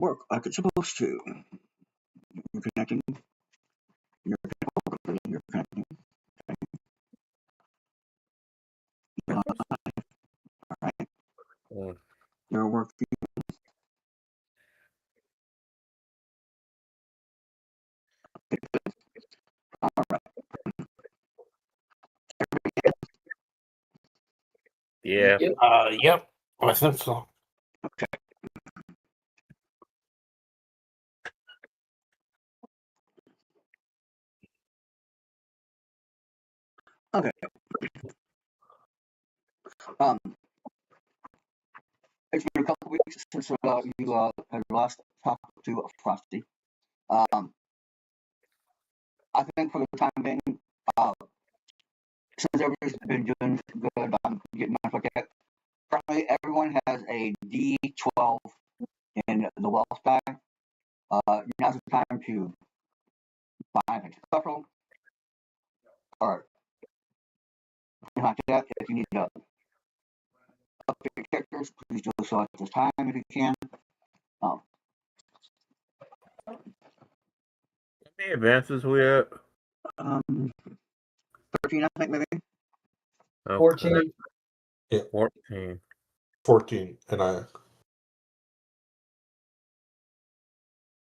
work like it's supposed to. You're connecting. You're connecting. You're live. All right. Your work. All right. Yeah. Yep. I think so. Okay. Okay. It's been a couple weeks since you had last talked to Frosty. I think for the time being, since everybody's been doing good, I'm getting my forget. Currently, everyone has a D12 in the wealth bag. Now's the time to buy a couple, or like that. If you need to update your characters, please do so at this time if you can. How many advances we at? 13, I think, maybe. Okay. 14. Yeah. 14. 14, and I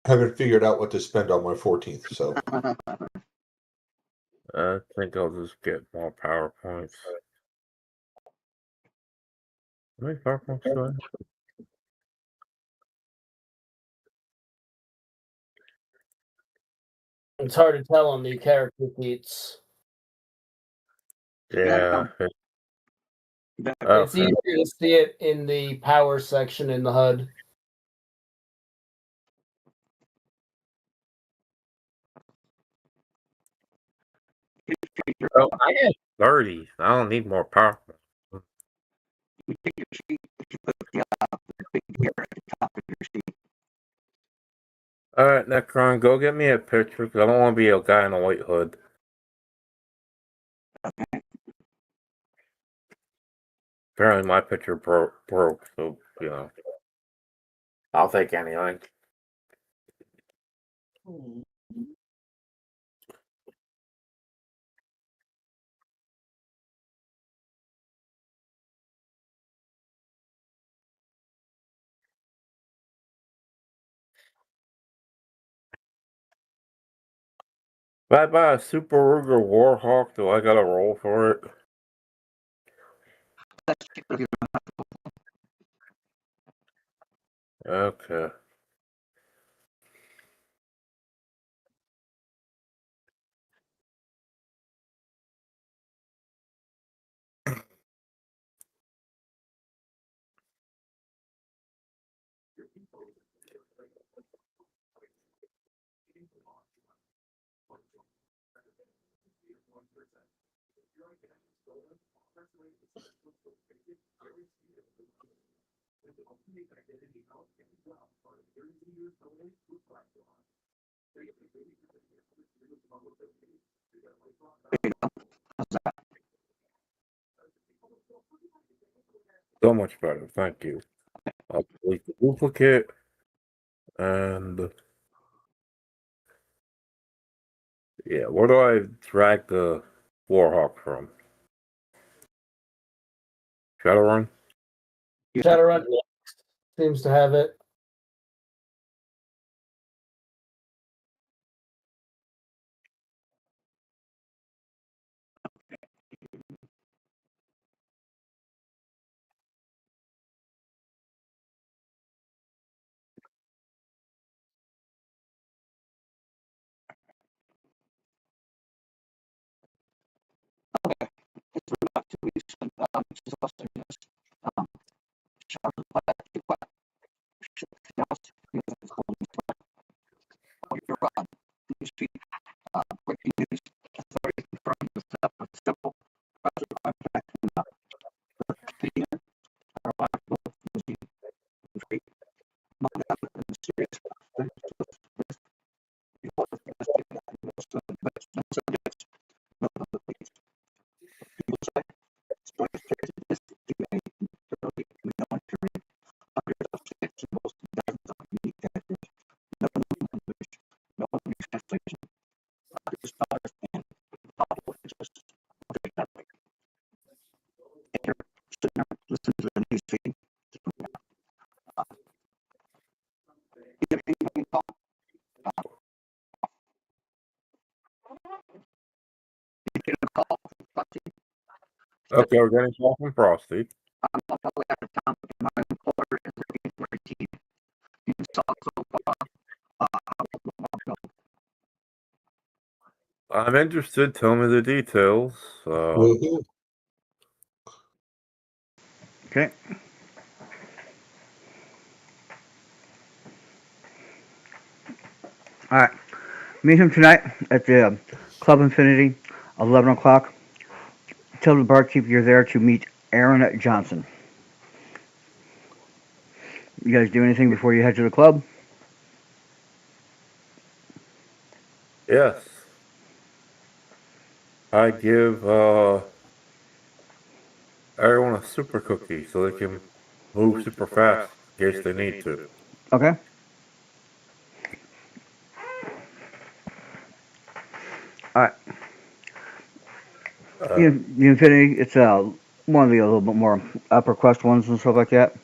haven't figured out what to spend on my 14th, so. I think I'll just get more PowerPoints. How many PowerPoints do I have? It's hard to tell on the character sheets. Yeah. It's easier to see it in the power section in the HUD. Oh, I had 30. I don't need more PowerPoints. You take your sheet, you put the big gear at the top of your sheet. Alright, Necron, go get me a picture because I don't want to be a guy in a white hood. Okay. Apparently my picture broke, so, you know. I'll take anything. If I buy a Super Ruger Warhawk, do I gotta roll for it? Okay. So much better, thank you. I'll delete the duplicate and yeah, where do I drag the Warhawk from? Shadowrun? Shadowrun seems to have it. Okay. It's been about 2 weeks since Buster has shot the flag. You're newsfeed, breaking news. Authorities confirmed the setup of simple project contract Okay, we're getting a call from Frosty. I'm interested. Tell me the details. Woohoo. Okay. All right. Meet him tonight at the Club Infinity, 11 o'clock. Tell the barkeep you're there to meet Aaron Johnson. You guys do anything before you head to the club? Yes. I give everyone a super cookie so they can move super fast in case they need to. Okay. All right. The Infinity, it's one of the a little bit more upper crust ones and stuff like that.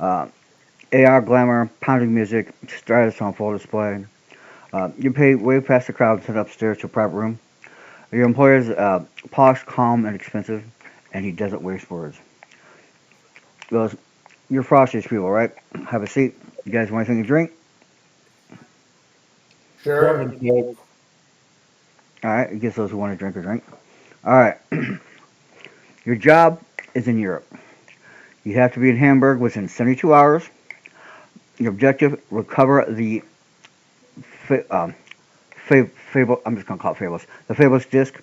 AR glamour, pounding music, Stratus on full display. You pay way past the crowd and sit upstairs to a private room. Your employer's posh, calm, and expensive, and he doesn't waste words. He goes, "You're Frosty's people, right? Have a seat. You guys want anything to drink?" Sure. All right, he gets those who want to drink a drink. All right. Your job is in Europe. You have to be in Hamburg within 72 hours. Your objective: recover the Fable. I'm just gonna call it Fables. The Fables disc.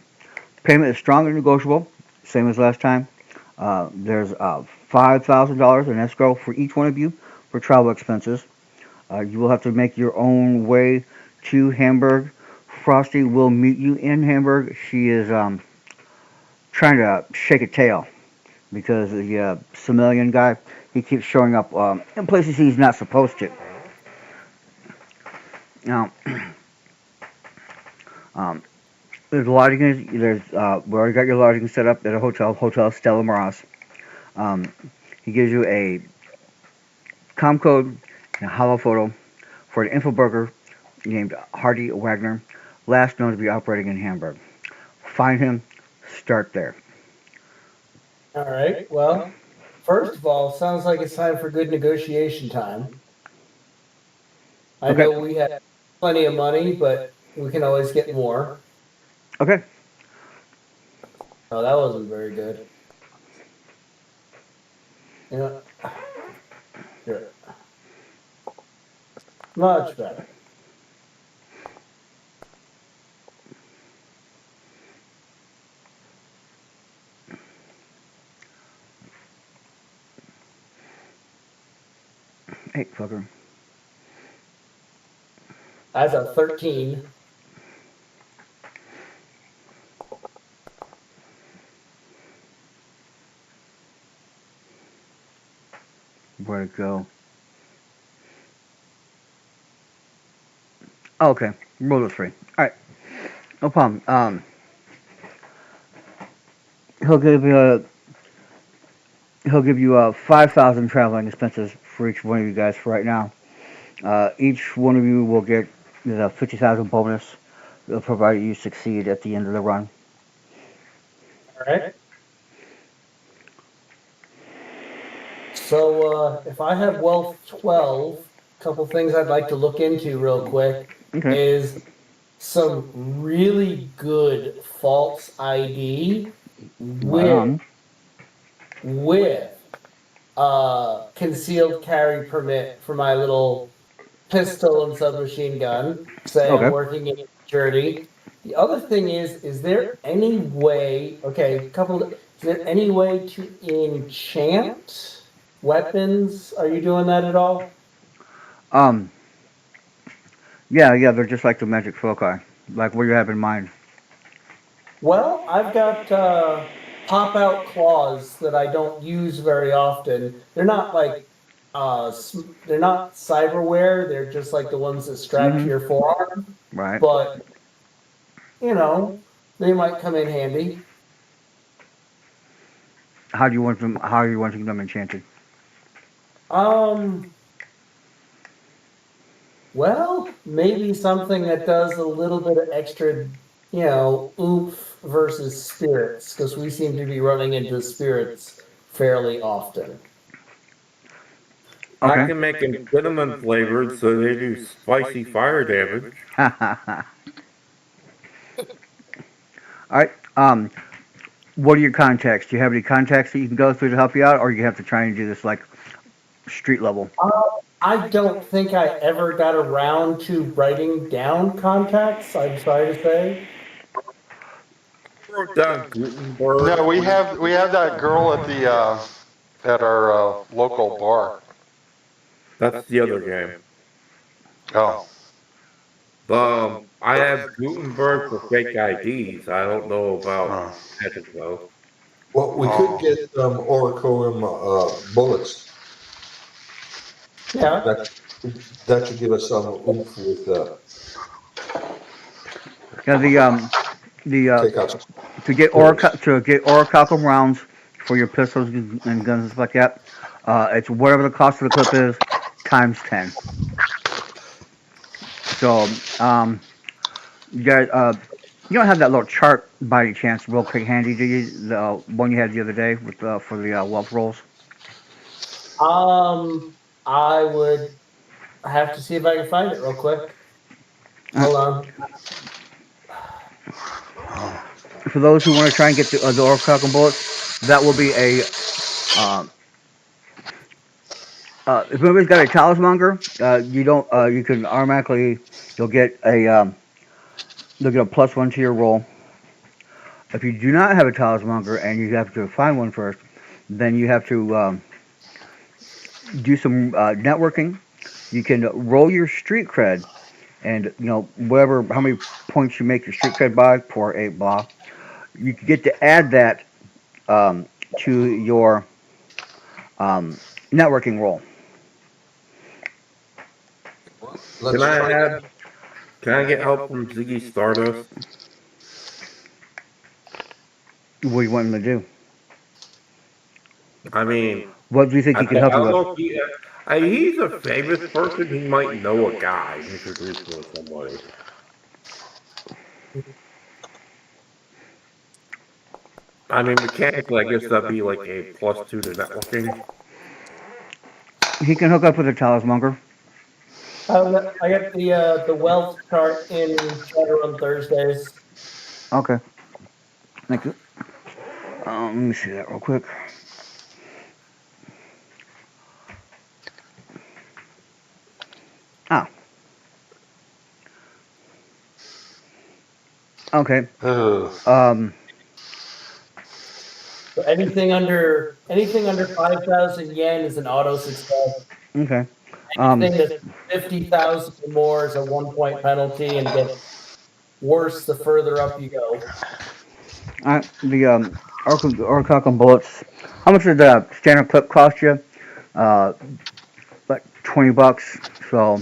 Payment is strong and negotiable, same as last time. There's $5,000 in escrow for each one of you for travel expenses. You will have to make your own way to Hamburg. Frosty will meet you in Hamburg. She is trying to shake a tail because the Somalian guy, he keeps showing up in places he's not supposed to. Now, there's lodging. There's we already got your lodging set up at a Hotel Stella Maris. He gives you a com code and a hollow photo for an info broker named Hardy Wagner, last known to be operating in Hamburg. Find him. Start there. All right. Well, first of all, sounds like it's time for good negotiation time. I Okay. know we have plenty of money, but we can always get more. Okay. Oh, that wasn't very good. You know, here. Much better. Hey, fucker. That's a 13. Where'd it go? Oh, okay. Roll a 3. Alright. No problem. He'll give you a 5,000 traveling expenses for each one of you guys for right now. Each one of you will get the 50,000 bonus, provided you succeed at the end of the run. All right. So if I have wealth 12, a couple things I'd like to look into real quick Okay. is some really good false ID Right on. with concealed carry permit for my little pistol and submachine gun. Say I'm Okay. working in Jersey. The other thing is there any way? Okay, is there any way to enchant weapons? Are you doing that at all? Um. Yeah. They're just like the magic foci. Like what you have in mind. Well, I've got pop out claws that I don't use very often. They're not like they're not cyberware. They're just like the ones that strap to your forearm. Right. But you know, they might come in handy. How do you want them? How are you wanting them enchanted? Um, Well, maybe something that does a little bit of extra, oomph versus spirits, because we seem to be running into spirits fairly often. I Okay. can make them cinnamon flavored so they do spicy fire damage. All right. What are your contacts? Do you have any contacts that you can go through to help you out, or you have to try and do this like street level? I don't think I ever got around to writing down contacts. I'm sorry to say. Wrote down Gutenberg. No, we have that girl at the at our local bar. That's the other game. Oh, I have Gutenberg for fake IDs. I don't know about oh. magic though. Well, we could get Oracle bullets. Yeah. That should give us some oomph with Yeah. take out. To get orichalcum rounds for your pistols and guns and stuff like that, it's whatever the cost of the clip is times 10. So, you guys, you don't have that little chart by any chance, real quick handy, do you? The one you had the other day with for the wealth rolls. I would have to see if I can find it real quick. Hold on. For those who want to try and get the orichalcum bullets, that will be a. If anybody's got a talismonger, you don't. You can automatically. You'll get a. You'll get a +1 to your roll. If you do not have a talismonger and you have to find one first, then you have to do some networking. You can roll your street cred, and whatever how many points you make your street cred by for a blah, you can get to add that to your networking roll. Can I get help from Ziggy Stardust? What do you want him to do? I mean, What do you think he can help you with? He's a famous person. He might know a guy. Introduce me to somebody. I mean, mechanically, I guess that'd be like a +2 to networking. He can hook up with a talismonger. I got the wealth chart in Shadowrun Thursdays. Okay. Thank you. Let me see that real quick. Ah. Okay. So anything under 5,000 yen is an auto success. Okay. Anything that's 50,000 or more is a 1-point penalty, and gets worse the further up you go. Alright, the orichalcum bullets. How much did the standard clip cost you? Like $20. So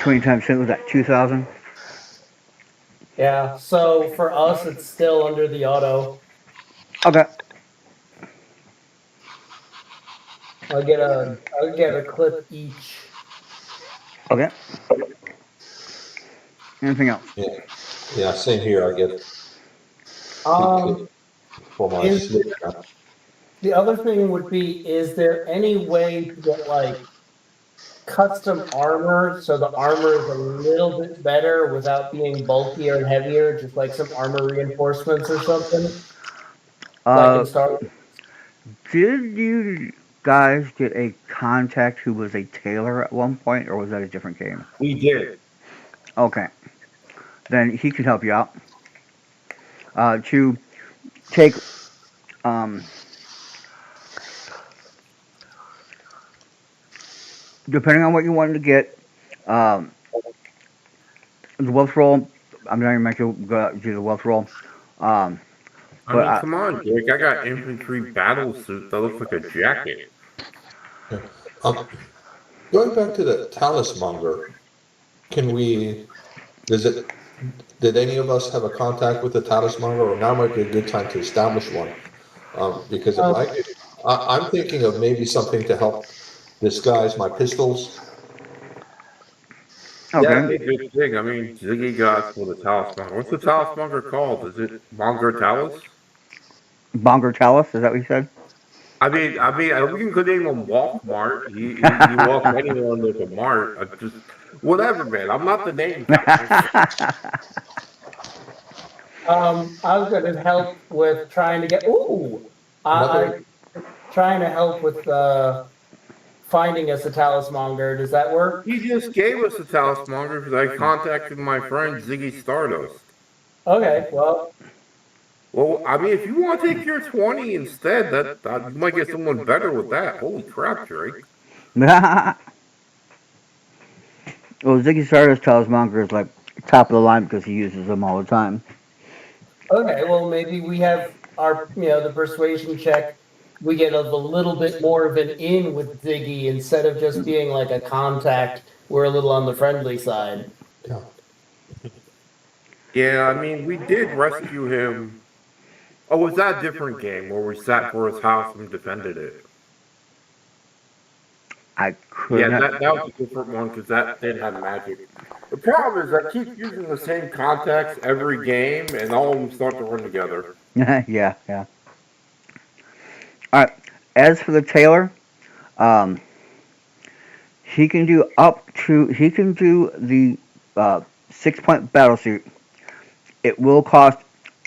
20 times 10 was that 2,000. Yeah. So for us, it's still under the auto. Okay. I'll get a clip each. Okay. Anything else? Yeah, same here. I get for my slip. The other thing would be: is there any way to get like custom armor, so the armor is a little bit better without being bulkier and heavier, just like some armor reinforcements or something? Like in Star Wars? Did you guys get a contact who was a tailor at one point, or was that a different game? We did. Okay. Then he can help you out. To take depending on what you wanted to get, the wealth roll. I'm not even making you do the wealth roll. I mean, come on, Jake. I got infantry battle suit that looks like a jacket. Going back to the talismonger, did any of us have a contact with the talismonger, or now might be a good time to establish one? Because if I'm thinking of maybe something to help disguise my pistols That's Okay. a good thing. I mean, Ziggy got for the Talismonger. What's the Talismonger called? Is it Monger Talus? Bonger Talus, is that what you said? We can name him Walk Mart. He walks anyone with a Mart. Just whatever, man. I'm not the name guy. I was going to help with trying to get. Ooh, I'm trying to help with finding us a talismonger. Does that work? He just gave us a Talismonger because I contacted my friend Ziggy Stardust. Okay, well, Well, I mean, if you want to take your 20 instead, that you might get someone better with that. Holy crap, Drake. Well, Ziggy Stardust Talismonger is like top of the line because he uses them all the time. okay, well, maybe we have our, the persuasion check. We get a little bit more of an in with Ziggy instead of just being like a contact. We're a little on the friendly side. Yeah. Yeah, I mean, we did rescue him. Oh, was that a different game where we sat for his house and defended it? I could Yeah, not. that was a different one because that didn't have magic. The problem is I keep using the same contacts every game, and all of them start to run together. Yeah, yeah. All right. As for the tailor, um, he can do the 6-point battle suit. It will cost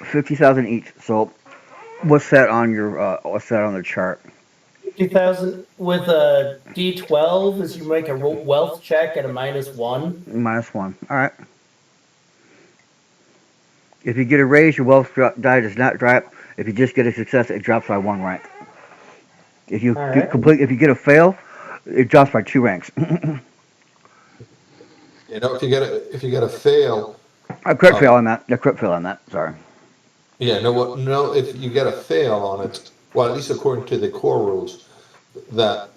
50,000 each. So what's that on the chart? 50,000 with a D12 as you make a wealth check at a -1. -1. All right. If you get a raise, your wealth die does not drop. If you just get a success, it drops by 1 rank. If you if you get a fail, it drops by 2 ranks. If you get a fail, A crit fail on that. A crit fail on that. Sorry. yeah, no, if you get a fail on it, well, at least according to the core rules, that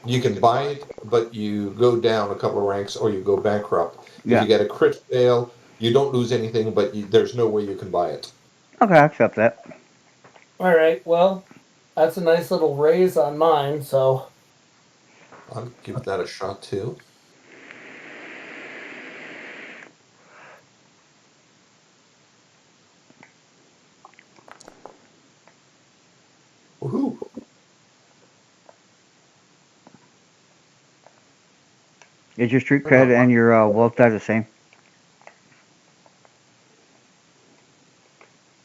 you can buy it, but you go down a couple of ranks or you go bankrupt. If Yeah. you get a crit fail, you don't lose anything, but there's no way you can buy it. Okay, I accept that. All right, well, that's a nice little raise on mine, so. I'll give that a shot too. Woohoo! Is your street cred and your wealth die the same?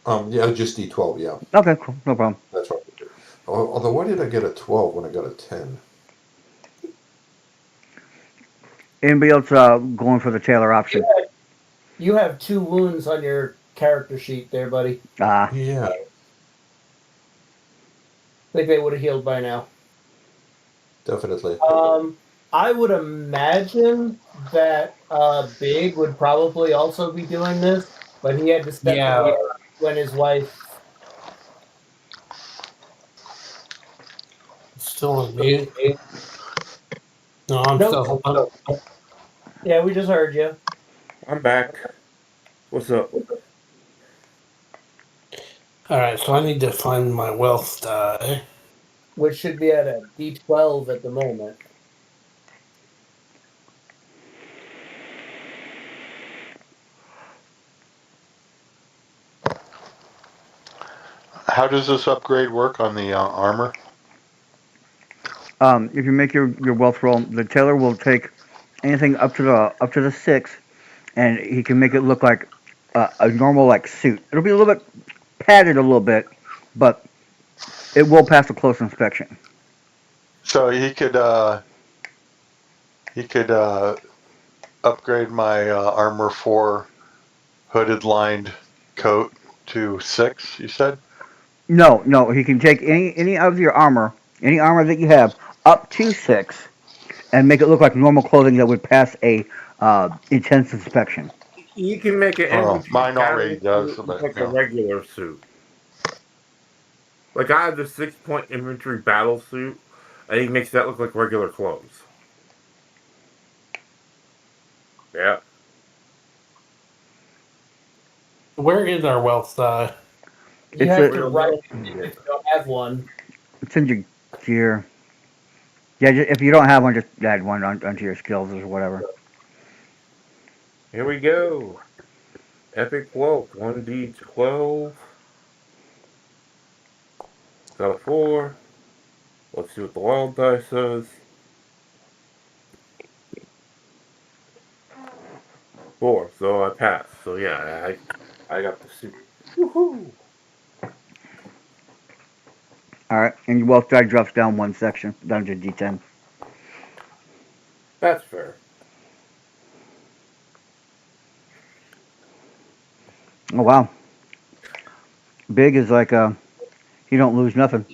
Yeah, just D12, yeah. Okay, cool. No problem. That's right. Although, why did I get a 12 when I got a 10? Anybody else going for the tailor option? You have 2 wounds on your character sheet there, buddy. Ah. Yeah. I think they would have healed by now. Definitely. I would imagine that Big would probably also be doing this, but he had to step away when his wife. Still on mute. No, I'm still. Yeah, we just heard you. I'm back. What's up? All right, so I need to find my wealth die. Which should be at a D12 at the moment. How does this upgrade work on the armor? If you make your wealth roll, the tailor will take anything up to the 6, and he can make it look like a normal like suit. It'll be a little bit padded a little bit, but it will pass a close inspection. So he could upgrade my armor 4 hooded lined coat to 6. You said? No, he can take any of your armor, any armor that you have, up to 6, and make it look like normal clothing that would pass a intense inspection. You can make it. Mine already does, but like a regular suit. Like I have the 6-point infantry battle suit, and he makes that look like regular clothes. Yeah. Where is our wealth die? You have to write it if you don't have one. It's in your gear. Yeah, if you don't have one, just add one onto your skills or whatever. Here we go. Epic Wealth, 1d12. Got a 4. Let's see what the wild die says. 4, so I passed. So yeah, I got the suit. Woohoo! All right, and your wealth die drops down one section, down to D10. That's fair. Oh wow, big is like you don't lose nothing.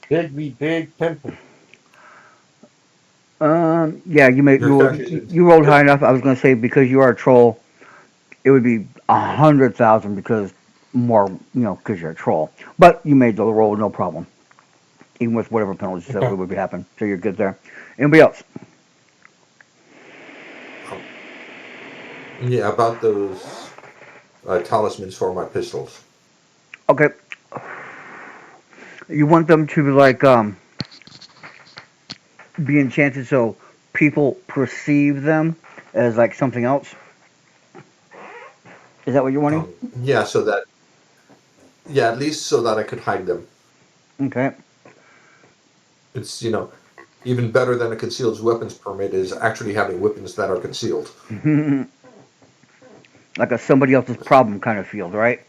Big be big pimpin'. Yeah, Your cash is you rolled high enough. I was gonna say because you are a troll, it would be 100,000 because more, because you're a troll. But you made the roll, no problem. Even with whatever penalties that Okay. would happen, so you're good there. Anybody else? yeah, about those talismans for my pistols. Okay. You want them to like be enchanted so people perceive them as like something else. Is that what you're wanting? Yeah, so that yeah, at least so that I could hide them. Okay. It's even better than a concealed weapons permit is actually having weapons that are concealed. Like a somebody else's problem kind of field, right?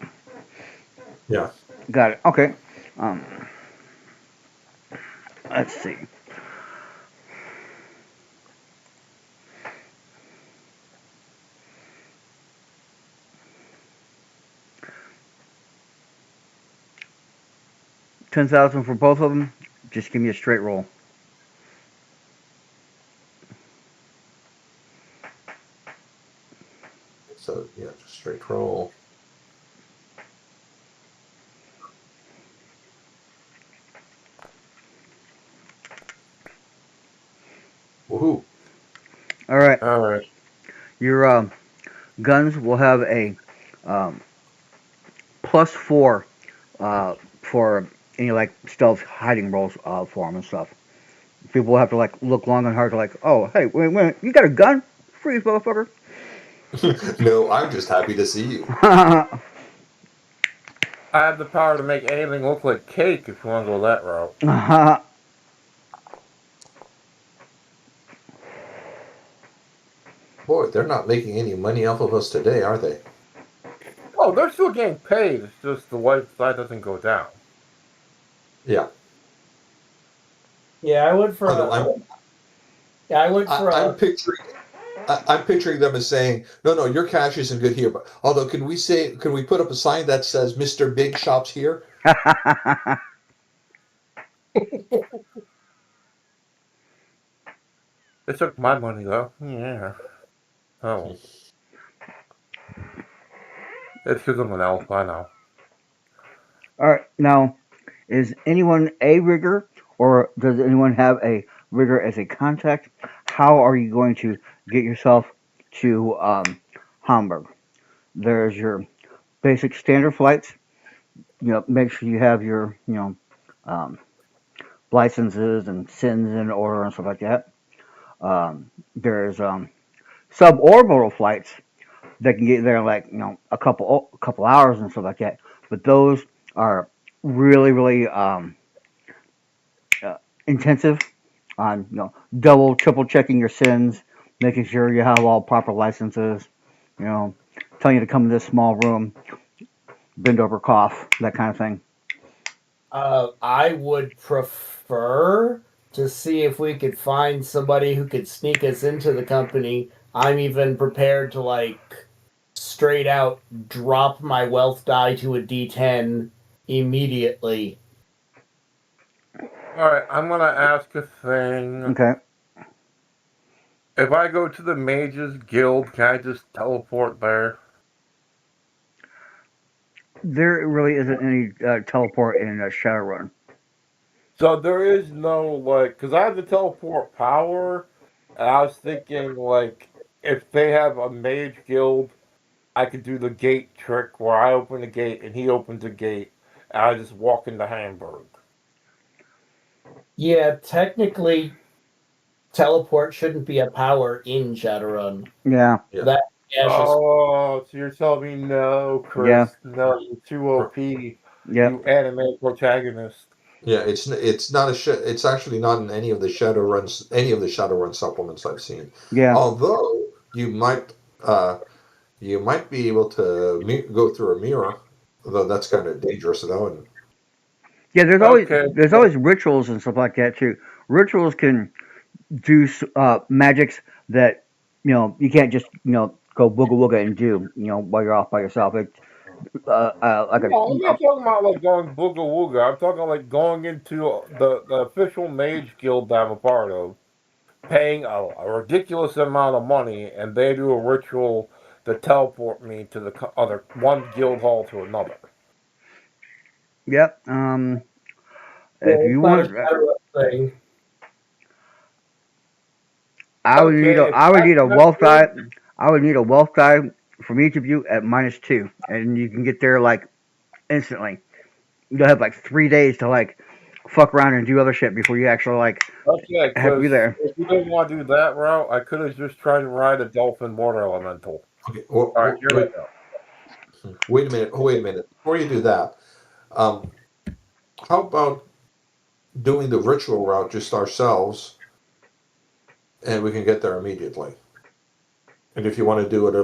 Yeah. Got it. Okay. Um, let's see. $10,000 for both of them. Just give me a straight roll. So yeah, just straight roll. Woohoo! All right. All right. Your guns will have a um, +4 for any like stealth hiding rolls for them and stuff. People will have to like look long and hard to like, oh, hey, wait, you got a gun? Freeze, motherfucker. No, I'm just happy to see you. I have the power to make anything look like cake if you want to go that route. Boy, they're not making any money off of us today, are they? Oh, they're still getting paid. It's just the white side doesn't go down. Yeah. Yeah, I went for Although I'm picturing them as saying, no, your cash isn't good here. But although, can we put up a sign that says Mr. Big shops here? They took my money though. Yeah. Oh. It's because I'm an elf, I know. All right. Now, is anyone a rigger, or does anyone have a rigger as a contact? How are you going to get yourself to Hamburg? There's your basic standard flights. Make sure you have your um, licenses and SINs in order and stuff like that. There's suborbital flights that can get there in like a couple hours and stuff like that. But those are really really intensive on double triple checking your SINs, making sure you have all proper licenses. Telling you to come to this small room, bend over, cough, that kind of thing. I would prefer to see if we could find somebody who could sneak us into the company. I'm even prepared to like straight out drop my wealth die to a D10 immediately. Alright, I'm gonna ask a thing. Okay. If I go to the Mages Guild, can I just teleport there? There really isn't any teleport in Shadowrun. So there is no, like, because I have the teleport power, and I was thinking, like, if they have a Mage Guild, I could do the gate trick where I open the gate and he opens the gate, and I just walk into Hamburg. Yeah, technically teleport shouldn't be a power in Shadowrun. Yeah. Yeah. That gaseous. Oh, so you're telling me no, Yeah. Chris? No, you're too OP. Yeah. You anime protagonist. Yeah, it's not it's actually not in any of the Shadowrun supplements I've seen. Yeah. Although you might be able to go through a mirror, though that's kind of dangerous though. And Yeah. There's Okay. always rituals and stuff like that too. Rituals can do magics that you can't just go wooga wooga and do while you're off by yourself. It's like No, I'm not talking about like going booga wooga. I'm talking like going into the official mage guild that I'm a part of, paying a ridiculous amount of money, and they do a ritual to teleport me to the other one guild hall to another. Yep. If It's you not a want, Shadowrun thing. I would need Okay, if a that's wealth die. good, I would need a wealth die from each of you at -2, and you can get there like instantly. You'll have like 3 days to like fuck around and do other shit before you actually like okay, have to be because there. if you didn't want to do that route, I could have just tried to ride a dolphin water elemental. okay, All right, here we go. wait a minute. Oh, wait a minute. Before you do that, um, how about doing the ritual route just ourselves, and we can get there immediately. And if you want to do it,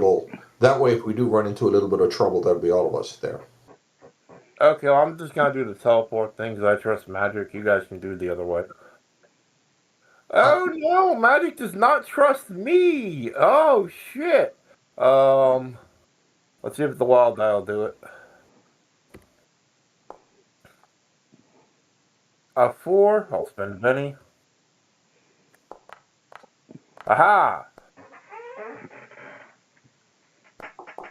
that way. If we do run into a little bit of trouble, that'll be all of us there. Okay, well, I'm just gonna do the teleport thing because I trust magic. You guys can do the other way. Oh no, magic does not trust me. Oh shit. Let's see if the wild die will do it. A 4. I'll spend a penny. Aha!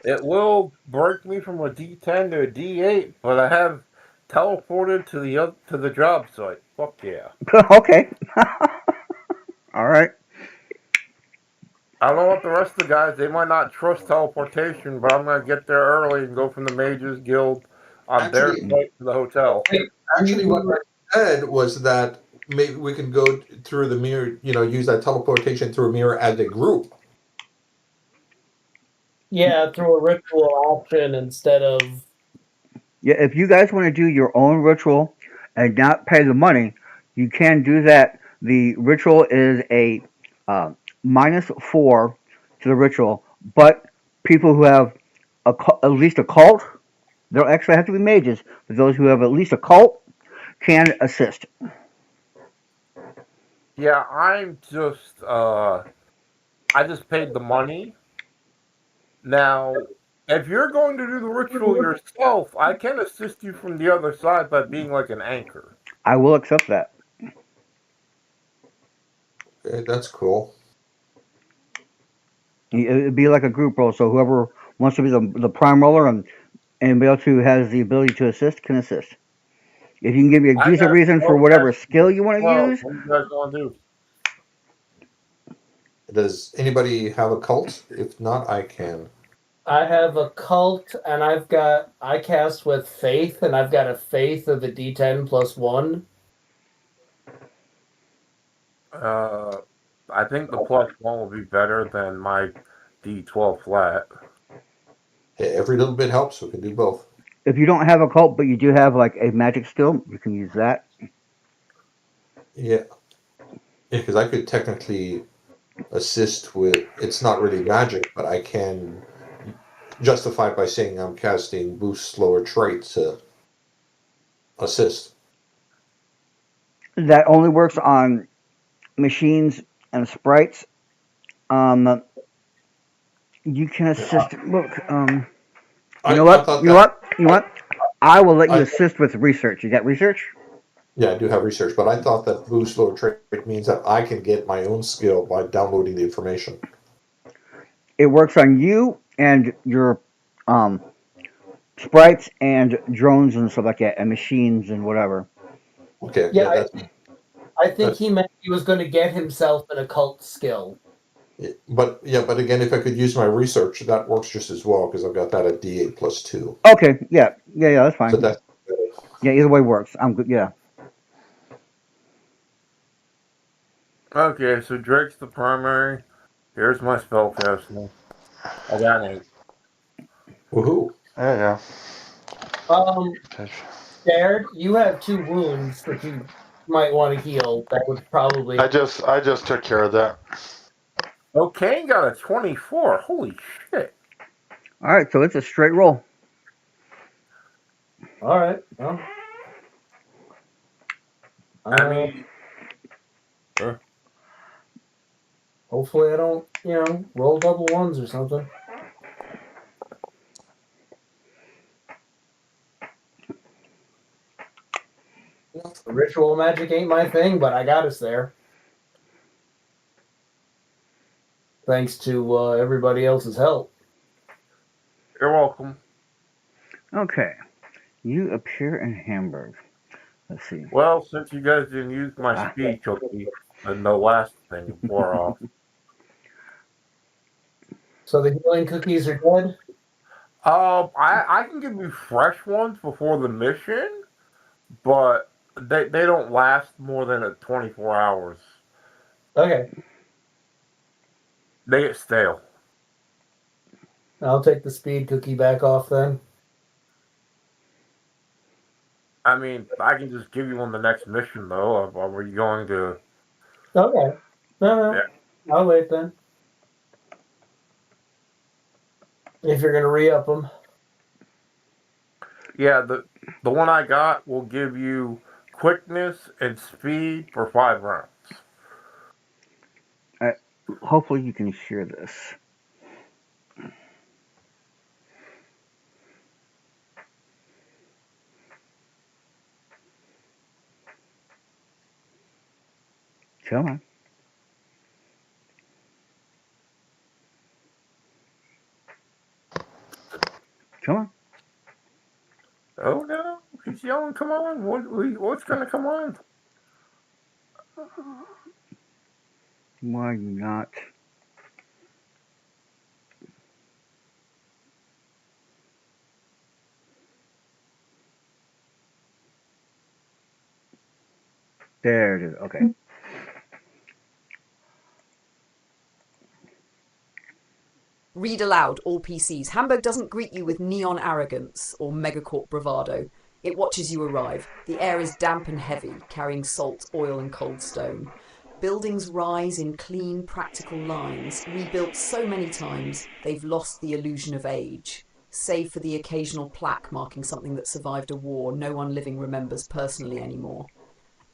It will break me from a D10 to a D8, but I have teleported to the job site. Fuck yeah. Okay. All right. I don't know what the rest of the guys, they might not trust teleportation, but I'm gonna get there early and go from the Mages Guild on their Actually, site to the hotel. actually, what I said was that maybe we can go through the mirror. Use that teleportation through a mirror as a group. Yeah, through a ritual action instead of. Yeah. If you guys want to do your own ritual and not pay the money, you can do that. The ritual is a -4 to the ritual, but people who have at least a cult, they don't actually have to be mages, but those who have at least a cult can assist. Yeah, I just paid the money. Now, if you're going to do the ritual yourself, I can assist you from the other side by being like an anchor. I will accept that. Okay, that's cool. It'd be like a group role, so whoever wants to be the prime roller and anybody else who has the ability to assist can assist. If you can give me a I decent got reason for no whatever cash. skill you want to Well, use, what do you guys want to do? Does anybody have a cult? If not, I can. I have a cult, and I cast with faith, and I've got a faith of the D10 plus 1. I think the +1 will be better than my D12 flat. Hey, every little bit helps. We can do both. if you don't have a cult but you do have like a magic skill, you can use that. Yeah, because I could technically assist with. It's not really magic, but I can justify it by saying I'm casting boost slower traits to assist. That only works on machines and sprites. Um, you can assist. Look, you know I what? thought You know that. what? You know what? I will let you I, assist with research. You got research? yeah, I do have research, but I thought that boost slower trait means that I can get my own skill by downloading the information. It works on you and your um, sprites and drones and stuff like that, and machines and whatever. Okay, Yeah, yeah, I think that's. he meant he was going to get himself an occult skill. But again, if I could use my research, that works just as well because I've got that at D8 plus 2. Okay, yeah, that's So fine. that Yeah, either way works. I'm good. Yeah. Okay, so Drake's the primary. Here's my spellcasting. I got an 8. Woohoo! Yeah. Jared, you have 2 wounds that you might want to heal. That would probably. I just took care of that. Okay, got a 24. Holy shit. All right, so it's a straight roll. All right. Well, I mean, hopefully I don't, roll double ones or something. Ritual magic ain't my thing, but I got us there. Thanks to everybody else's help. you're welcome. Okay, you appear in Hamburg. Let's see. Well, since you guys didn't use my speed cookie, and the last thing wore off. So the healing cookies are dead? I can give you fresh ones before the mission, but they don't last more than 24 hours. Okay. They get stale. I'll take the speed cookie back off then. I mean, I can just give you one the next mission, though. Are you going to... Okay. No. Yeah. I'll wait then. If you're going to re-up them. Yeah, the one I got will give you quickness and speed for 5 rounds. Hopefully you can hear this. Come on. Come on. Oh no, he's yelling, come on, what's gonna come on? Why not? There it is. Okay. Read aloud, all PCs. Hamburg doesn't greet you with neon arrogance or megacorp bravado. It watches you arrive. The air is damp and heavy, carrying salt, oil, and cold stone. Buildings rise in clean, practical lines, rebuilt so many times they've lost the illusion of age. Save for the occasional plaque marking something that survived a war no one living remembers personally anymore.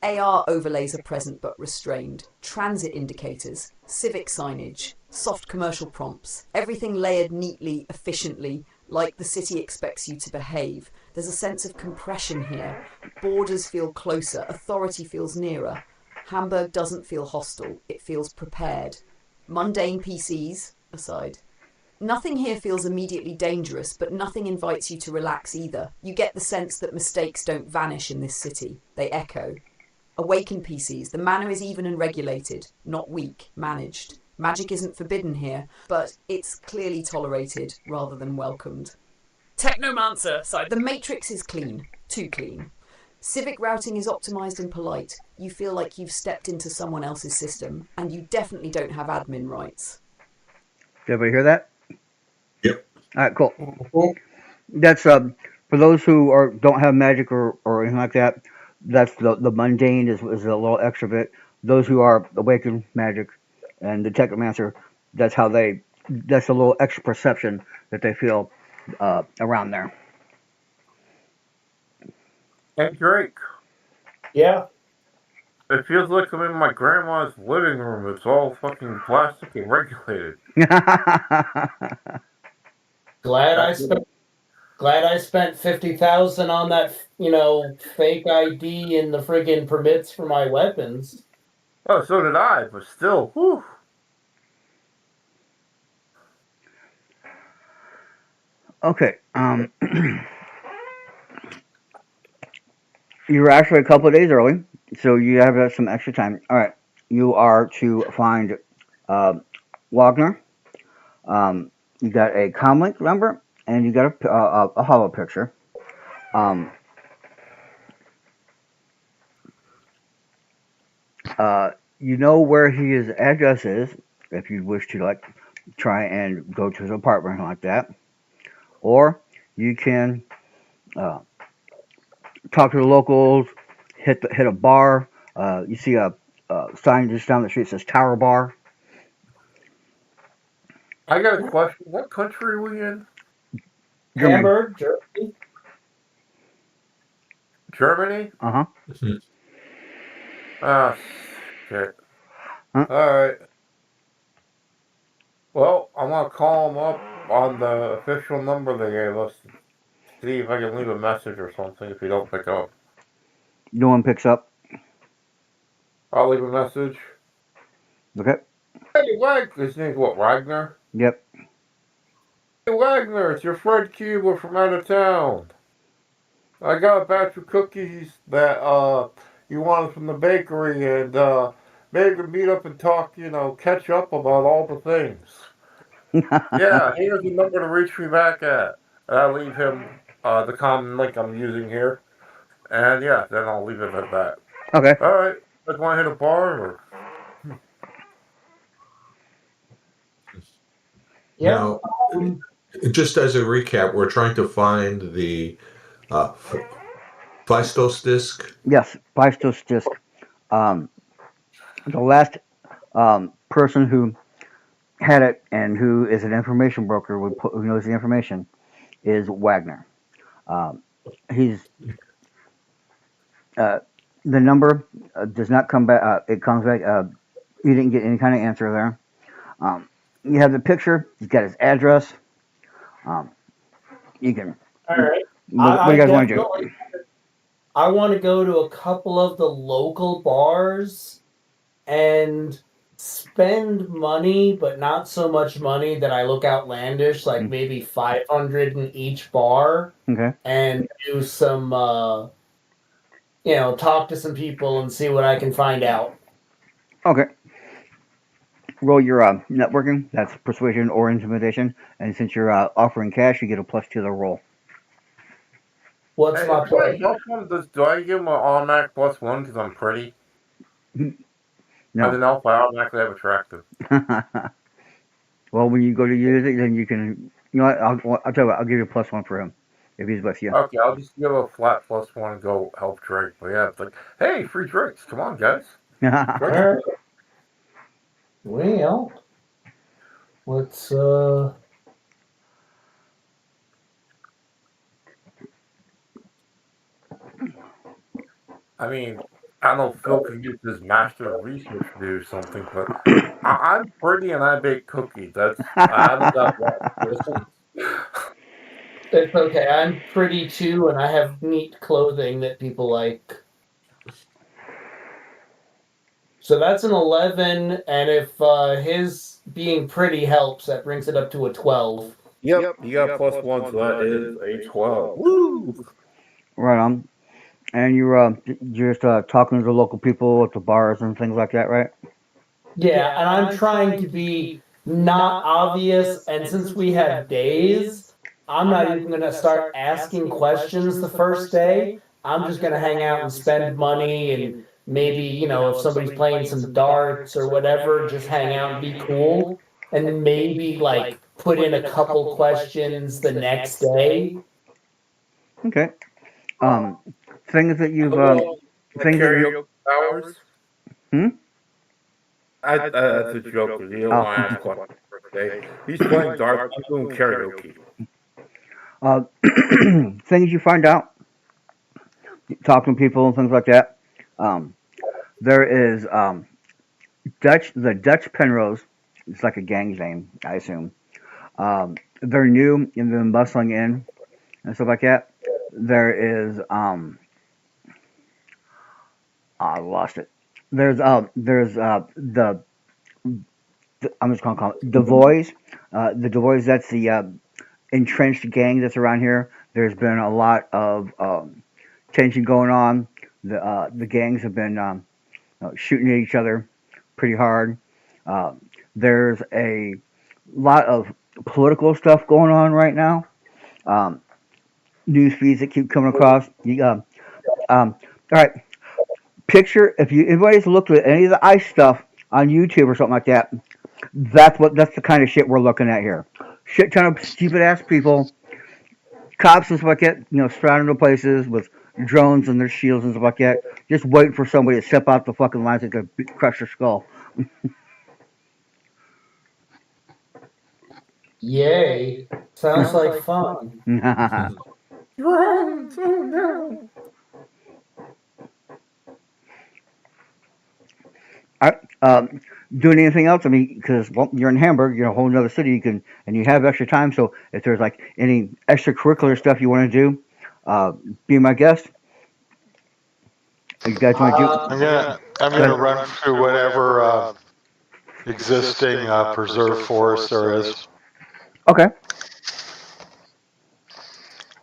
AR overlays are present but restrained. Transit indicators, civic signage, soft commercial prompts, everything layered neatly, efficiently, like the city expects you to behave. There's a sense of compression here. Borders feel closer, authority feels nearer. Hamburg doesn't feel hostile, it feels prepared. Mundane PCs aside. Nothing here feels immediately dangerous, but nothing invites you to relax either. You get the sense that mistakes don't vanish in this city, they echo. Awaken PCs, the manner is even and regulated, not weak, managed. Magic isn't forbidden here, but it's clearly tolerated rather than welcomed. Technomancer side. The matrix is clean, too clean. Civic routing is optimized and polite. You feel like you've stepped into someone else's system, and you definitely don't have admin rights. Did everybody hear that? Yep. All right, cool. That's for those who don't have magic or anything like that. That's the mundane is a little extra bit. Those who are awakened magic and the technomancer, that's a little extra perception that they feel around there. And Drake, Yeah. it feels like I'm in my grandma's living room. It's all fucking plastic and regulated. Glad I spent 50,000 on that, fake ID and the friggin' permits for my weapons. Oh, so did I, but still, whew. Okay. You were actually a couple of days early, so you have some extra time. All right. You are to find Wagner. You got a comlink number, and you got a hollow picture. you know where his address is if you wish to like try and go to his apartment like that, or you can uh, talk to the locals, hit a bar. You see a sign just down the street that says Tower Bar. I got a question. What country are we in? Germany. Hamburg, Germany. Germany? Uh huh. Mhm. Ah, shit. Huh? Alright. Well, I'm gonna call them up on the official number they gave us. See if I can leave a message or something if you don't pick up. No one picks up. I'll leave a message. Okay. Hey, his name's what, Wagner? Yep. Hey, Wagner, it's your friend Cuba from out of town. I got a batch of cookies that you wanted from the bakery, and maybe meet up and talk, catch up about all the things. Yeah, here's the number to reach me back at. And I leave him the common link I'm using here. And yeah, then I'll leave it at that. Okay. Alright. Guys want to hit a bar or? Yeah. Now, just as a recap, we're trying to find the Phistos disc. Yes. Phistos disc. Um, the last person who had it and who is an information broker who knows the information is Wagner. Um, he's the number does not come back. It comes back. You didn't get any kind of answer there. You have the picture. He's got his address. You can. All right. What do you guys want to do? I want to go to a couple of the local bars and spend money, but not so much money that I look outlandish, like maybe 500 in each bar, Okay. and do some, talk to some people and see what I can find out. Okay. Roll your networking. That's persuasion or intimidation. And since you're offering cash, you get a +2 to the roll. What's my play? Do I give him an automatic +1 because I'm pretty? No. As an elf, I automatically have attractive. Well, when you go to use it, then you can. You know what? I'll tell you what. I'll give you a +1 for him if he's with you. Okay, I'll just give a flat +1 and go help Drake. But yeah, it's like, hey, free drinks. Come on, guys. All right. Well, let's I mean, I don't know if Phil can use his master of research to do something, but I'm pretty and I bake cookies. I haven't got that. It's okay. I'm pretty too, and I have neat clothing that people like. So that's an 11, and if his being pretty helps, that brings it up to a 12. Yep, you got +1, so that is a 12. Woo! Right on. And you're just talking to the local people at the bars and things like that, right? Yeah, and I'm trying to be not obvious, and since we have days, I'm not even going to start asking questions the first day. I'm just going to hang out and spend money, and maybe, if somebody's playing some darts or whatever, just hang out and be cool. And maybe, put in a couple questions the next day. Okay. Things that you've Karaoke hours? Hmm? That's a joke. You don't want to ask questions the first day. He's playing darts. I'm doing karaoke. Things you find out, talking to people and things like that. There is the Dutch Penrose. It's like a gang's name, I assume. They're new and been bustling in and stuff like that. There is I lost it. There's the I'm just gonna call it Devoys. The Devoys, that's the entrenched gang that's around here. There's been a lot of tension going on. The gangs have been shooting at each other pretty hard. There's a lot of political stuff going on right now. News feeds that keep coming across. All right, Picture if anybody's looked at any of the ice stuff on YouTube or something like that, that's the kind of shit we're looking at here. Shit ton of stupid ass people, cops and stuff like that, surrounding the places with drones and their shields and stuff like that, just waiting for somebody to step out the fucking lines and crush their skull. Yay. Sounds like fun. Drones! Oh no! All right. Doing anything else? I mean, because you're in Hamburg, you're in a whole other city. And you have extra time. So if there's like any extracurricular stuff you want to do, be my guest. You guys want to do? I'm gonna run through whatever existing preserve forest there is. Okay.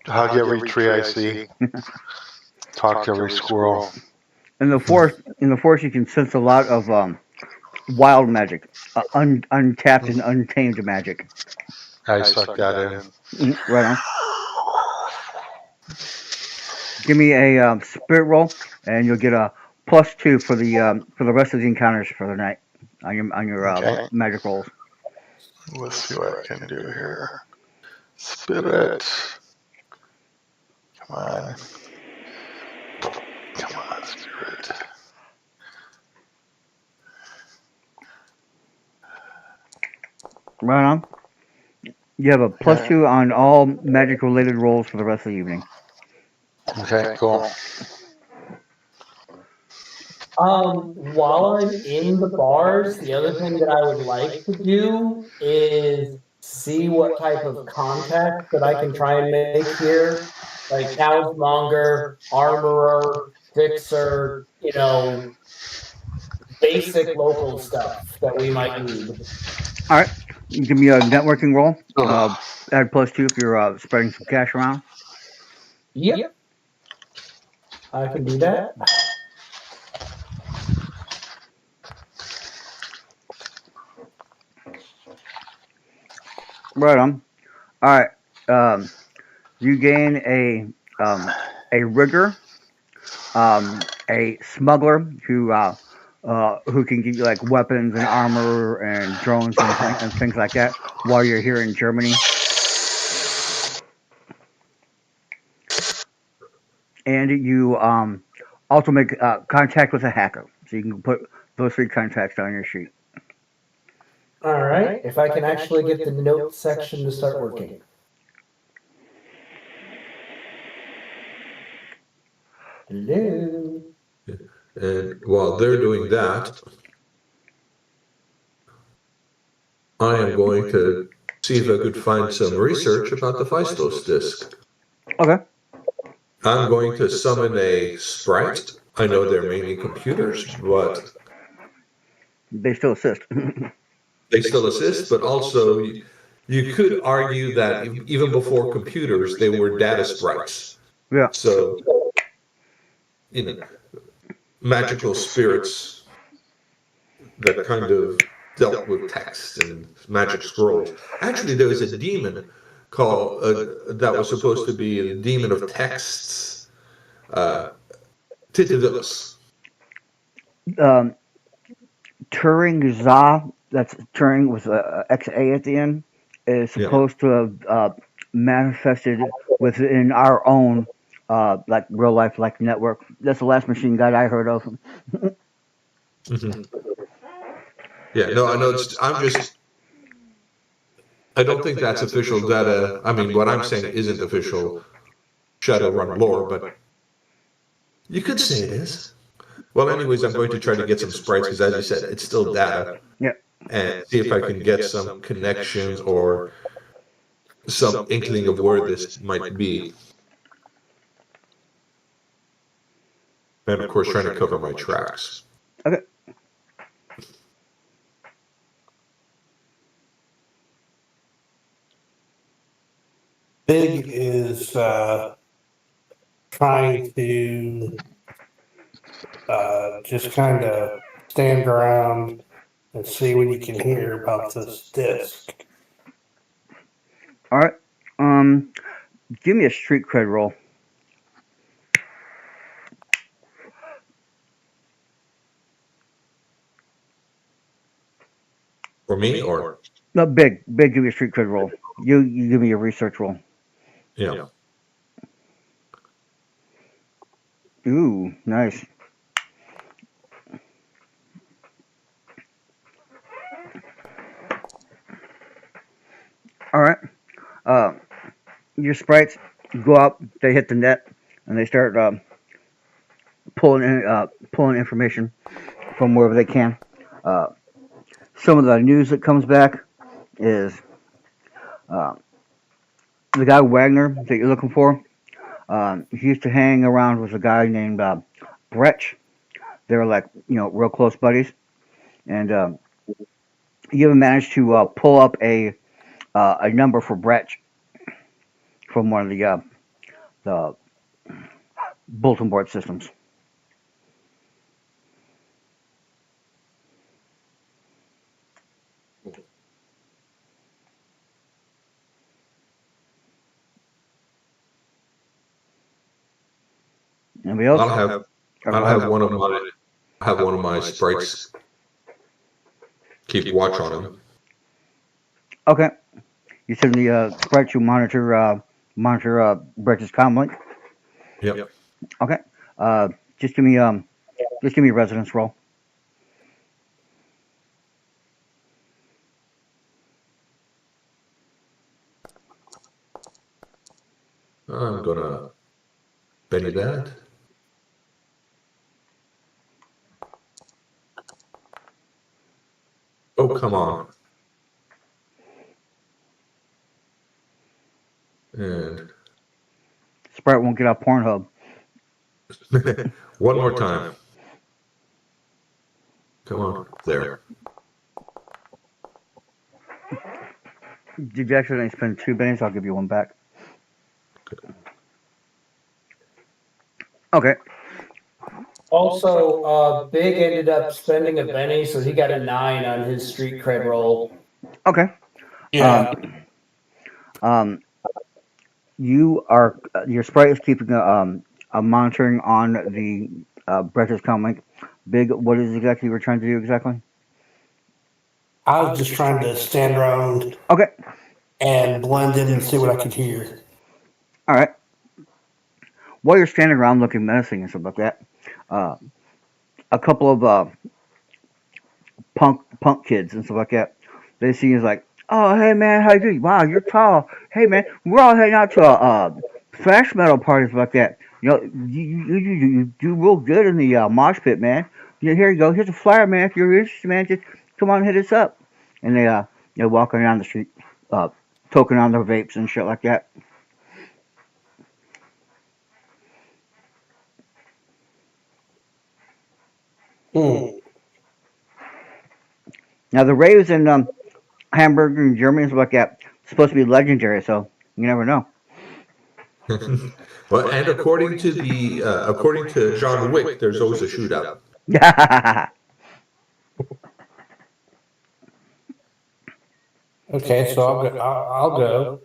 Hug every tree I see. Talk to every squirrel. In the forest, you can sense a lot of wild magic, untapped and untamed magic. I suck that in. Right on. Give me a spirit roll, and you'll get a +2 for the rest of the encounters for the night on your Okay. magic rolls. Let's see what I can do here. Spirit. Come on. Come on, spirit. Right on. You have a +2 on all magic related rolls for the rest of the evening. Okay, cool. While I'm in the bars, the other thing that I would like to do is see what type of contacts that I can try and make here, like Monger, Armorer, Fixer, basic local stuff that we might need. All right. Give me a networking roll. Add +2 if you're spreading some cash around. Yep. I can do that. Right on. All right. You gain a rigger, a smuggler who can give you like weapons and armor and drones and things like that while you're here in Germany. And you also make contact with a hacker, so you can put those 3 contacts on your sheet. All right. If I can actually get the note section to start working. Hello. And while they're doing that, I am going to see if I could find some research about the Phaistos disk. Okay. I'm going to summon a sprite. I know they're mainly computers, but They still assist. they still assist, but also you could argue that even before computers, they were data sprites. Yeah. So, magical spirits that kind of dealt with text and magic scrolls. Actually, there was a demon called that was supposed to be the demon of texts, Titidus. Turing Za, that's Turing with XA at the end, is supposed to have manifested within our own like real life like network. That's the last machine guide I heard of. Mm-hmm. Yeah, no, I know. I don't think that's official data. I mean, what I'm saying isn't official Shadowrun lore, but you could say it is. Well, anyways, I'm going to try to get some sprites because, as you said, it's still data. Yeah. And see if I can get some connections or some inkling of where this might be. And of course, trying to cover my tracks. Okay. Big is trying to just kind of stand around and see what you can hear about this disc. All right. Give me a street cred roll. For me, or No, big. Give me a street cred roll. You give me a research roll. yeah. Ooh, nice. All right. Uh, your sprites go up. They hit the net, and they start pulling information from wherever they can. Uh, some of the news that comes back is uh, the guy Wagner that you're looking for. He used to hang around with a guy named Brecht. They were like real close buddies, and you even managed to pull up a number for Brecht from one of the bulletin board systems. Anybody else? I'll have one of my sprites keep watch on him. Okay. You said the sprite you monitor Brecht's comlink. Yep. Okay. Uh, just give me a residence roll. I'm gonna Benny that. Oh, come on. And Sprite won't get off Pornhub. one more time. Come on. There. Did you actually spend 2 bennies? I'll give you one back. Okay. Also, Big ended up spending a penny, so he got a 9 on his street cred roll. Okay. Yeah. You are your sprite is keeping a monitoring on the Brecht's comlink. Big. What is exactly you were trying to do exactly? I was just trying to stand around Okay. and blend in and see what I could hear. All right. While you're standing around looking menacing and stuff like that, uh, a couple of punk kids and stuff like that, they see you as like, oh hey man, how you doing? Wow, you're tall. Hey man, we're all heading out to a thrash metal parties like that. You do real good in the mosh pit, man. Here you go. Here's a flyer, man. If you're interested, man, just come on, hit us up. And they walking around the street, toking on their vapes and shit like that. Now the raves in Hamburg and Germany and stuff like that supposed to be legendary, so you never know. Well, and according to John Wick, there's always a shootout. Okay, so I'll go.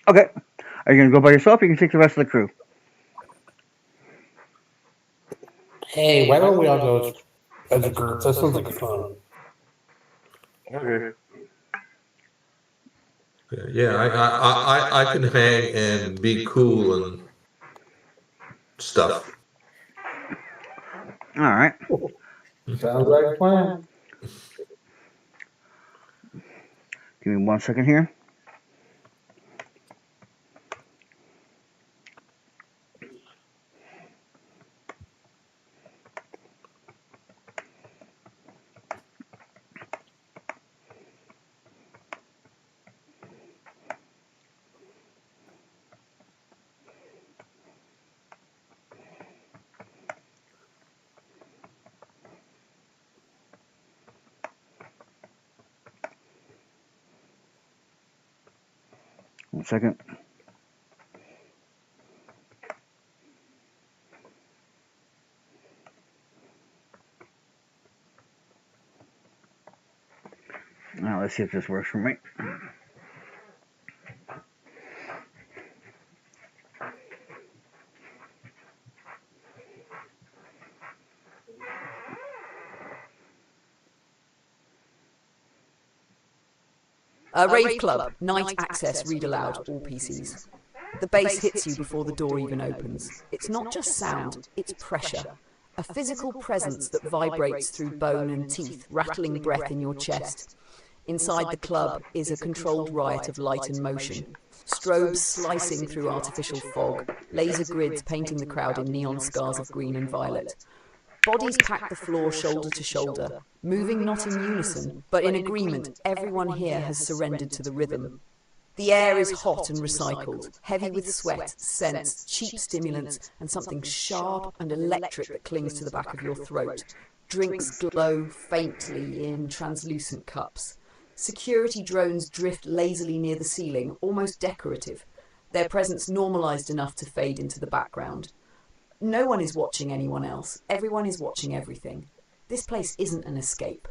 Okay. Are you gonna go by yourself, or you can take the rest of the crew? Hey, why don't we all go as a group? That sounds like fun. Okay. Yeah, I can hang and be cool and stuff. All right. Sounds like a plan. Give me 1 second here. One second. Now let's see if this works for me. Rave Club, night access, read aloud, all PCs. The bass hits you before the door even opens. It's not just sound, it's pressure. A physical presence that vibrates through bone and teeth, rattling breath in your chest. Inside the club is a controlled riot of light and motion. Strobes slicing through artificial fog, laser grids painting the crowd in neon scars of green and violet. Bodies pack the floor shoulder to shoulder, moving not in unison, but in agreement. Everyone here has surrendered to the rhythm. The air is hot and recycled, heavy with sweat, scents, cheap stimulants, and something sharp and electric that clings to the back of your throat. Drinks glow faintly in translucent cups. Security drones drift lazily near the ceiling, almost decorative, their presence normalized enough to fade into the background. No one is watching anyone else. Everyone is watching everything. This place isn't an escape.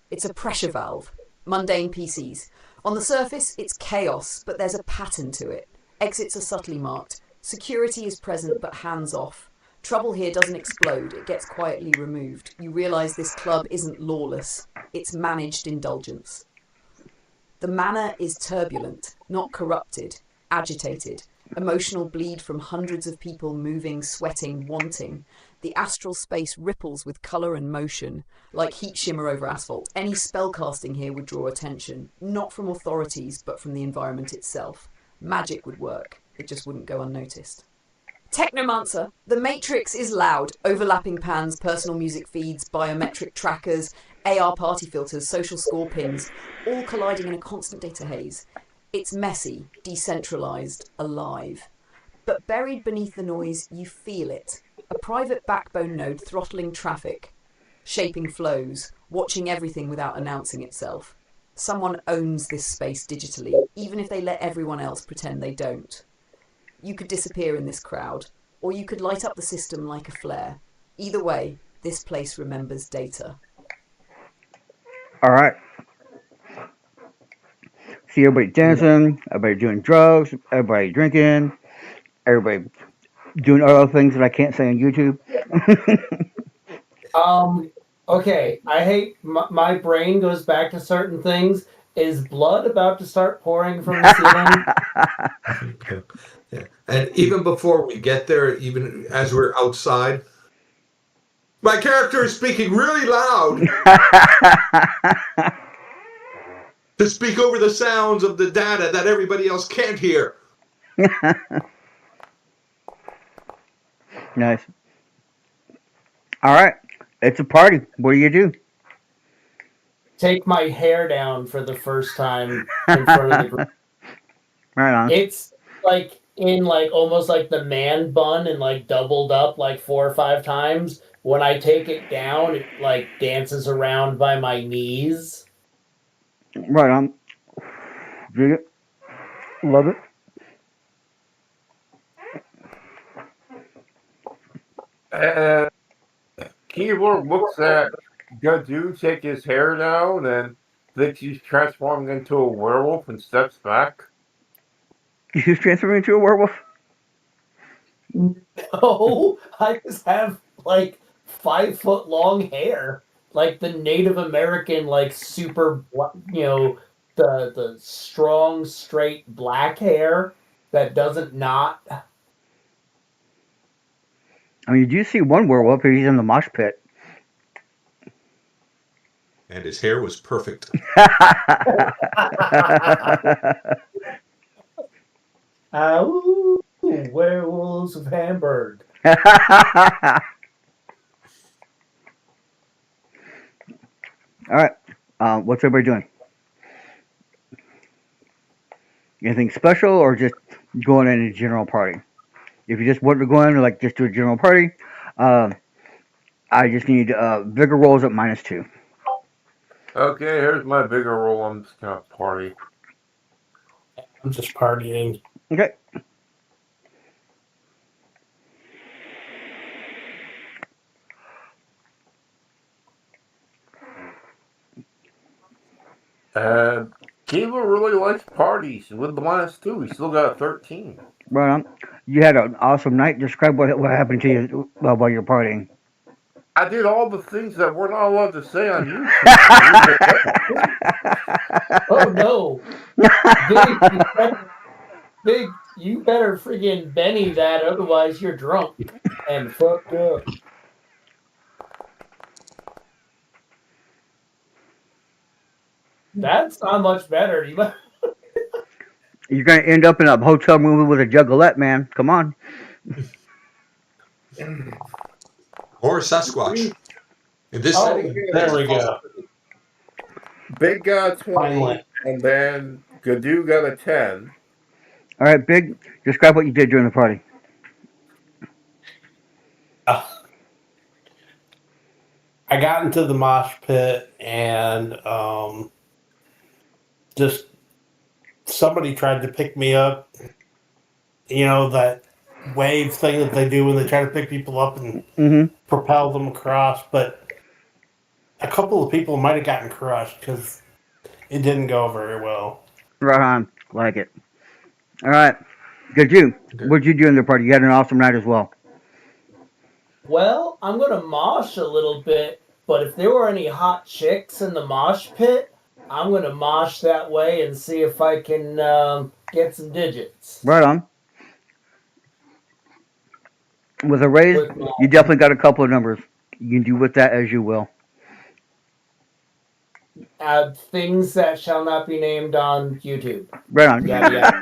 It's a pressure valve. Mundane PCs. On the surface, it's chaos, but there's a pattern to it. Exits are subtly marked. Security is present, but hands off. Trouble here doesn't explode. It gets quietly removed. You realize this club isn't lawless. It's managed indulgence. The manor is turbulent, not corrupted, agitated. Emotional bleed from hundreds of people moving, sweating, wanting. The astral space ripples with colour and motion, like heat shimmer over asphalt. Any spellcasting here would draw attention, not from authorities, but from the environment itself. Magic would work, it just wouldn't go unnoticed. Technomancer. The Matrix is loud. Overlapping pans, personal music feeds, biometric trackers, AR party filters, social score pings, all colliding in a constant data haze. It's messy, decentralized, alive. But buried beneath the noise, you feel it. A private backbone node throttling traffic, shaping flows, watching everything without announcing itself. Someone owns this space digitally, even if they let everyone else pretend they don't. You could disappear in this crowd, or you could light up the system like a flare. Either way, this place remembers data. All right. See everybody dancing, everybody doing drugs, everybody drinking, everybody doing other things that I can't say on YouTube. Okay, I hate my brain goes back to certain things. Is blood about to start pouring from the ceiling? Yeah. And even before we get there, even as we're outside, my character is speaking really loud to speak over the sounds of the data that everybody else can't hear. Nice. All right. It's a party. What do you do? Take my hair down for the first time in front of the group. Right on. It's like in like almost like the man bun and like doubled up like 4 or 5 times. When I take it down, it like dances around by my knees. Right on. Dig it. Love it. Keebler looks at Gadu take his hair down and thinks he's transforming into a werewolf and steps back. You transform into a werewolf? No, I just have like 5 foot long hair, like the Native American, like super, the strong straight black hair that doesn't knot. I mean, you do see one werewolf here. He's in the mosh pit. And his hair was perfect. Ow, werewolves of Hamburg. All right. What's everybody doing? Anything special or just going in a general party? If you just want to go in and like just do a general party, I just need vigor rolls at -2. Okay, here's my bigger roll. I'm just gonna party. I'm just partying. Okay. Keebler really likes parties with the -2. He still got a 13. Right on. You had an awesome night. Describe what happened to you while you're partying. I did all the things that we're not allowed to say on YouTube. Oh no, big, big! You better friggin' Benny that, otherwise you're drunk and fucked up. That's not much better. You're gonna end up in a hotel room with a juggalette, man. Come on. Or Sasquatch. In this Oh, setting, there it's a we go. possibility. Big got 20, Finally. and then Gadoo got a 10. All right, Big. Describe what you did during the party. I got into the mosh pit and just somebody tried to pick me up. You know, that wave thing that they do when they try to pick people up and Mm-hmm. propel them across. But a couple of people might have gotten crushed because it didn't go very well. Right on. Like it. All right. Good you. Okay. What'd you do in the party? You had an awesome night as well. Well, I'm gonna mosh a little bit, but if there were any hot chicks in the mosh pit, I'm gonna mosh that way and see if I can get some digits. Right on. With a raise, With my you definitely got a couple of numbers. You can do with that as you will. things that shall not be named on YouTube. Right on. Yada yada.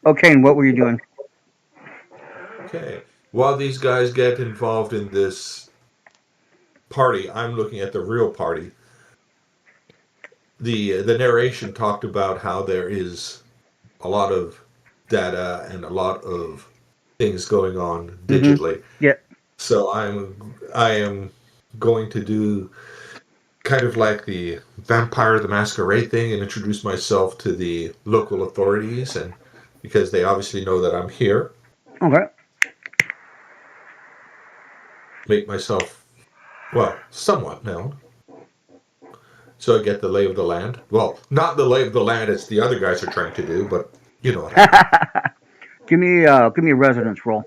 Okay, and what were you doing? Okay. While these guys get involved in this party, I'm looking at the real party. The narration talked about how there is a lot of data and a lot of things going on digitally. Yeah. So I am going to do kind of like the Vampire the Masquerade thing and introduce myself to the local authorities, and because they obviously know that I'm here, Okay. make myself, well, somewhat known. So I get the lay of the land. Well, not the lay of the land as the other guys are trying to do, but you know what I mean. Give me a residence roll.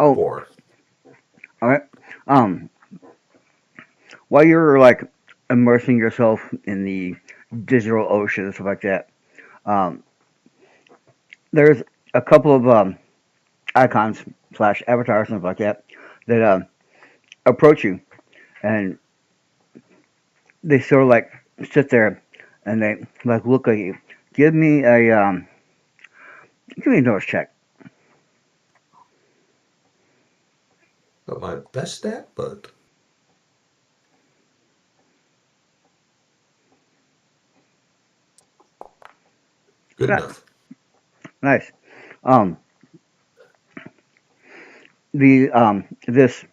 Oh, 4. all right. While you're like immersing yourself in the digital ocean and stuff like that, um, there's a couple of icons slash avatars and stuff like that that approach you, and they sort of like sit there and they like look at you. Give me a notice check. Not my best stat, but good Yeah. enough. Nice. Um, this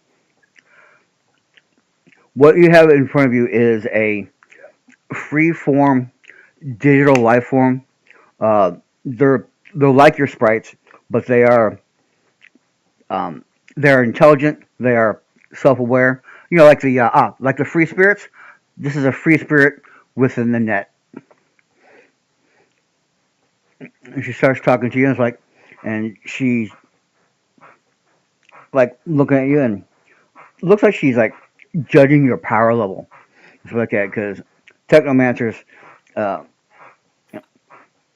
what you have in front of you is a free form digital life form. They're like your sprites, but um, they're intelligent. They are self aware. You know, like the free spirits. This is a free spirit within the net. And she starts talking to you, and it's like, and she's like looking at you, and looks like she's like judging your power level. It's like that because technomancers, uh,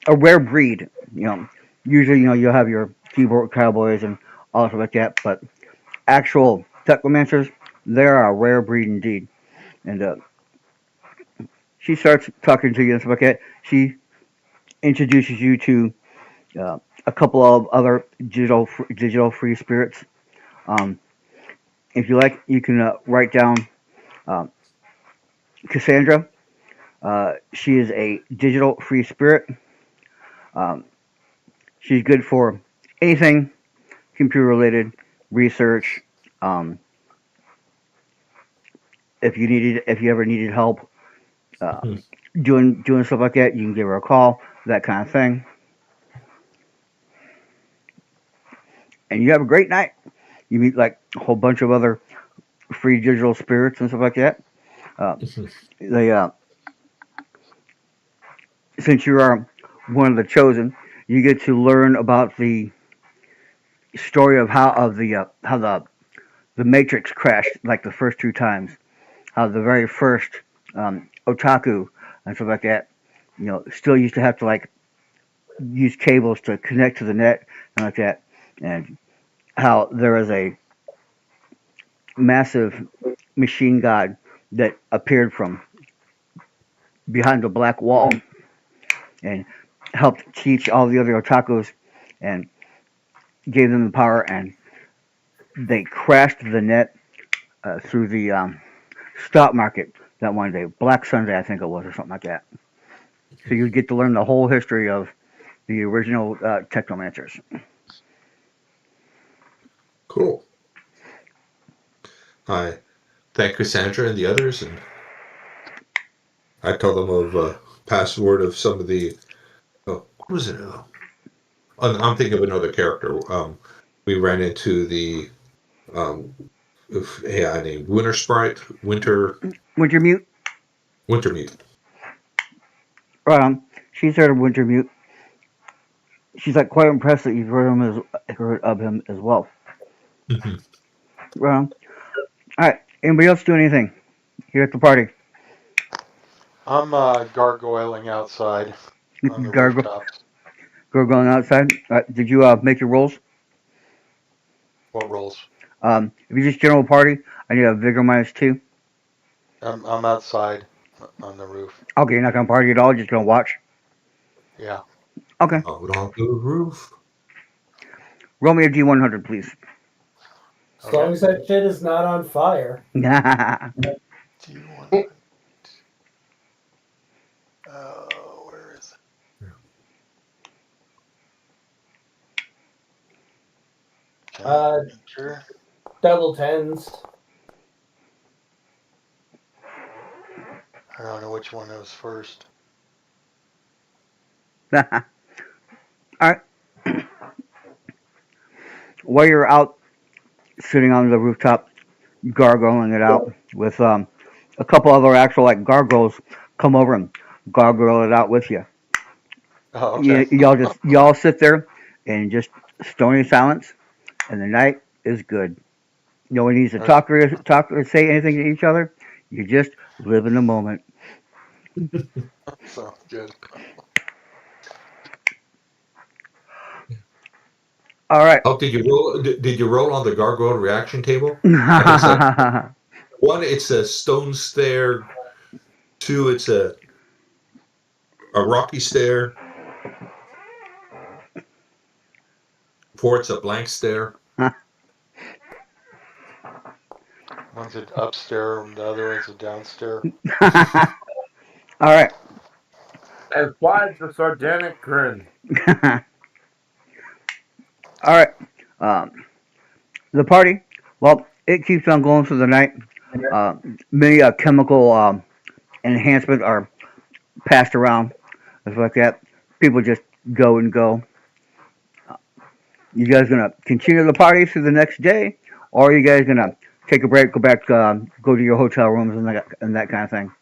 a rare breed. You know, usually you'll have your keyboard cowboys and all stuff like that, but actual technomancers, they're a rare breed indeed. And she starts talking to you and stuff like that. She introduces you to a couple of other digital free spirits. Um, if you like, you can write down um, Cassandra. She is a digital free spirit. Um, she's good for anything computer related, research. Um, if you ever needed help uh, Hmm. doing stuff like that, you can give her a call. That kind of thing, and you have a great night. You meet like a whole bunch of other free digital spirits and stuff like that. Uh, they since you are one of the chosen, you get to learn about the story of how the Matrix crashed like the first two times. How the very first otaku and stuff like that, still used to have to like use cables to connect to the net and like that, and how there was a massive machine god that appeared from behind a black wall and helped teach all the other otakus and gave them the power, and they crashed the net through the stock market that one day, Black Sunday, I think it was, or something like that. So you get to learn the whole history of the original technomancers. Cool. I thank Cassandra and the others, and I tell them of password of some of the. Oh, what was it? I'm thinking of another character. We ran into the. I named Winter Sprite, Wintermute. Wintermute. Right on. She's heard of Wintermute. She's like quite impressed that you've heard of him as well. Mm-hmm. Right on. All right. Anybody else do anything here at the party? I'm gargoyling outside on the Gargo, rooftops. going outside. Did you make your rolls? What rolls? If you just general party, I need a vigor -2. I'm outside on the roof. Okay, you're not gonna party at all. Just gonna watch. Yeah. Okay. Out on the roof. Roll me a D100, please. As long as that shit is not on fire. D100. Oh, where is it? Enter. Double tens. I don't know which one was first. All right. While you're out sitting on the rooftop, gargling it out with a couple other actual like gargoyles come over and gargoyle it out with you. Oh, okay. Y'all sit there in just stony silence, and the night is good. No one needs to talk or say anything to each other. You just live in the moment. Sounds good. All right. Oh, did you roll? Did you roll on the gargoyle reaction table? It's like, one, it's a stone stair. Two, it's a rocky stair. Four, it's a blank stair. One's an upstairs and the other one's a downstairs. All right. And five's the sardonic grin. All right. The party, well, it keeps on going through the night. Many chemical enhancements are passed around, stuff like that. People just go and go. You guys gonna continue the party through the next day, or are you guys gonna take a break, go back, go to your hotel rooms and that kind of thing?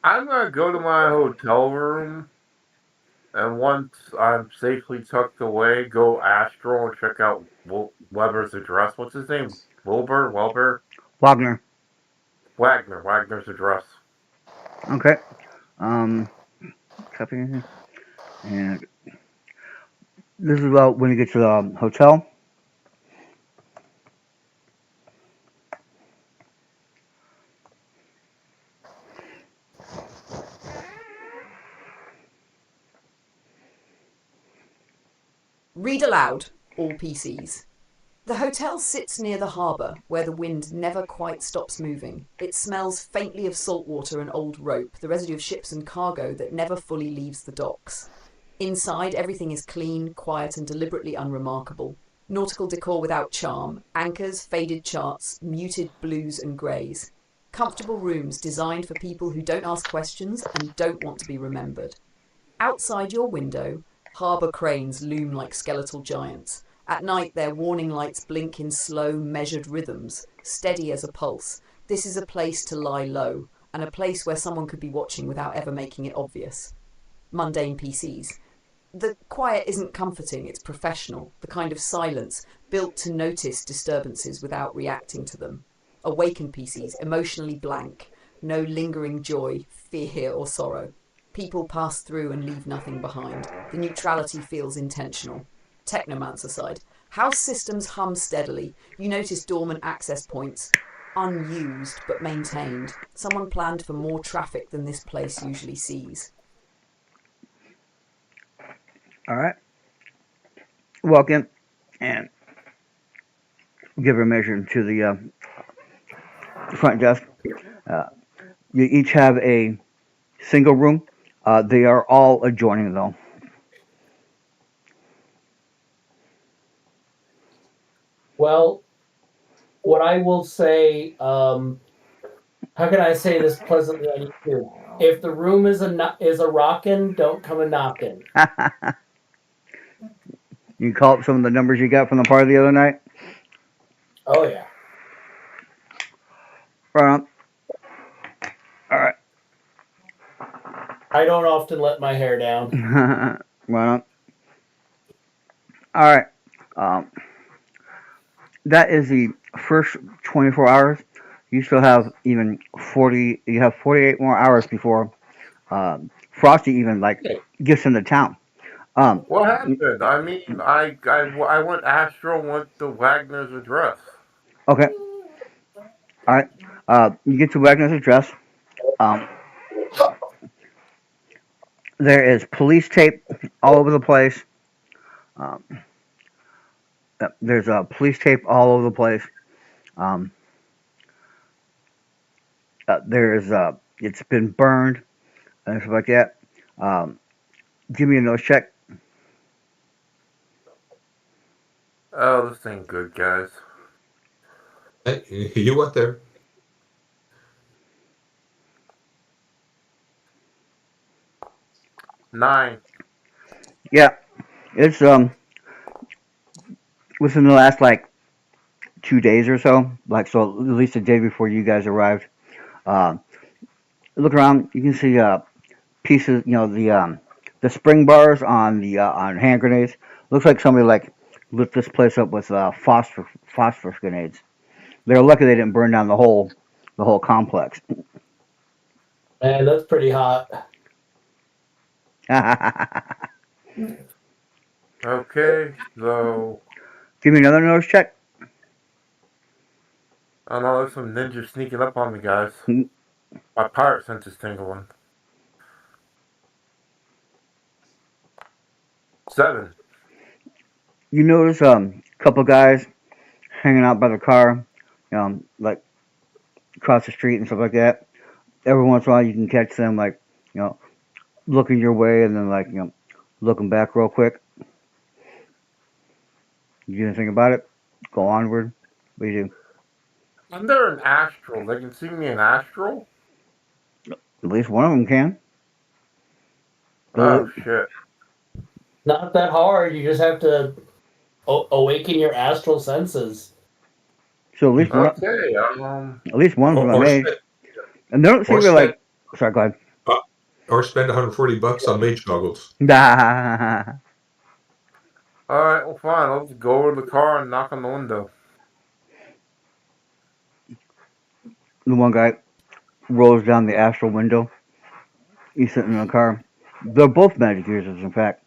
I'm gonna go to my hotel room, and once I'm safely tucked away, go astral and check out Weber's address. What's his name? Welber's address. Okay. Copy anything. And this is about when you get to the hotel. Read aloud, all PCs. The hotel sits near the harbour, where the wind never quite stops moving. It smells faintly of salt water and old rope, the residue of ships and cargo that never fully leaves the docks. Inside, everything is clean, quiet, and deliberately unremarkable. Nautical decor without charm, anchors, faded charts, muted blues and greys. Comfortable rooms designed for people who don't ask questions and don't want to be remembered. Outside your window, harbour cranes loom like skeletal giants. At night, their warning lights blink in slow, measured rhythms, steady as a pulse. This is a place to lie low, and a place where someone could be watching without ever making it obvious. Mundane PCs. The quiet isn't comforting, it's professional, the kind of silence built to notice disturbances without reacting to them. Awakened PCs, emotionally blank, no lingering joy, fear, or sorrow. People pass through and leave nothing behind. The neutrality feels intentional. Technomancer side. House systems hum steadily. You notice dormant access points. Unused, but maintained. Someone planned for more traffic than this place usually sees. All right. Walk in and give her a measure to the front desk. You each have a single room. They are all adjoining, though. Well, what I will say, how can I say this pleasantly on YouTube? If the room is a rockin', don't come a knockin'. You can call up some of the numbers you got from the party the other night. Oh yeah. Right on. All right. I don't often let my hair down. Right on. All right. That is the first 24 hours. You still have even 40. You have 48 more hours before Frosty even gets into town. What happened? I mean, I went Astro, went to Wagner's address. Okay. All right. You get to Wagner's address. There is police tape all over the place. There's police tape all over the place. There's it's been burned and stuff like that. Give me a nose check. Oh, this ain't good, guys. Hey, you went there. Nine. Yeah, it's within the last 2 days or so. So at least the day before you guys arrived. Look around. You can see pieces. The spring bars on the on hand grenades. Looks like somebody lit this place up with phosphorus grenades. They're lucky they didn't burn down the whole complex. Man, that's pretty hot. Okay, so Give me another nose check. I know there's some ninjas sneaking up on me, guys. My pirate sense is tingling. 7. You notice a couple guys hanging out by the car, across the street and stuff like that. Every once in a while, you can catch them looking your way and then looking back real quick. You do anything about it? Go onward. What do you do? I'm there in Astral. They can see me in Astral? At least one of them can. Oh, shit. Not that hard. You just have to awaken your astral senses. So at least one. Okay, At least one from a mage. And they don't seem to Sorry, go ahead. Or spend $140 on mage goggles. The Alright, well, fine. I'll just go over to the car and knock on the window. one guy rolls down the astral window. He's sitting in the car. They're both magic users, in fact.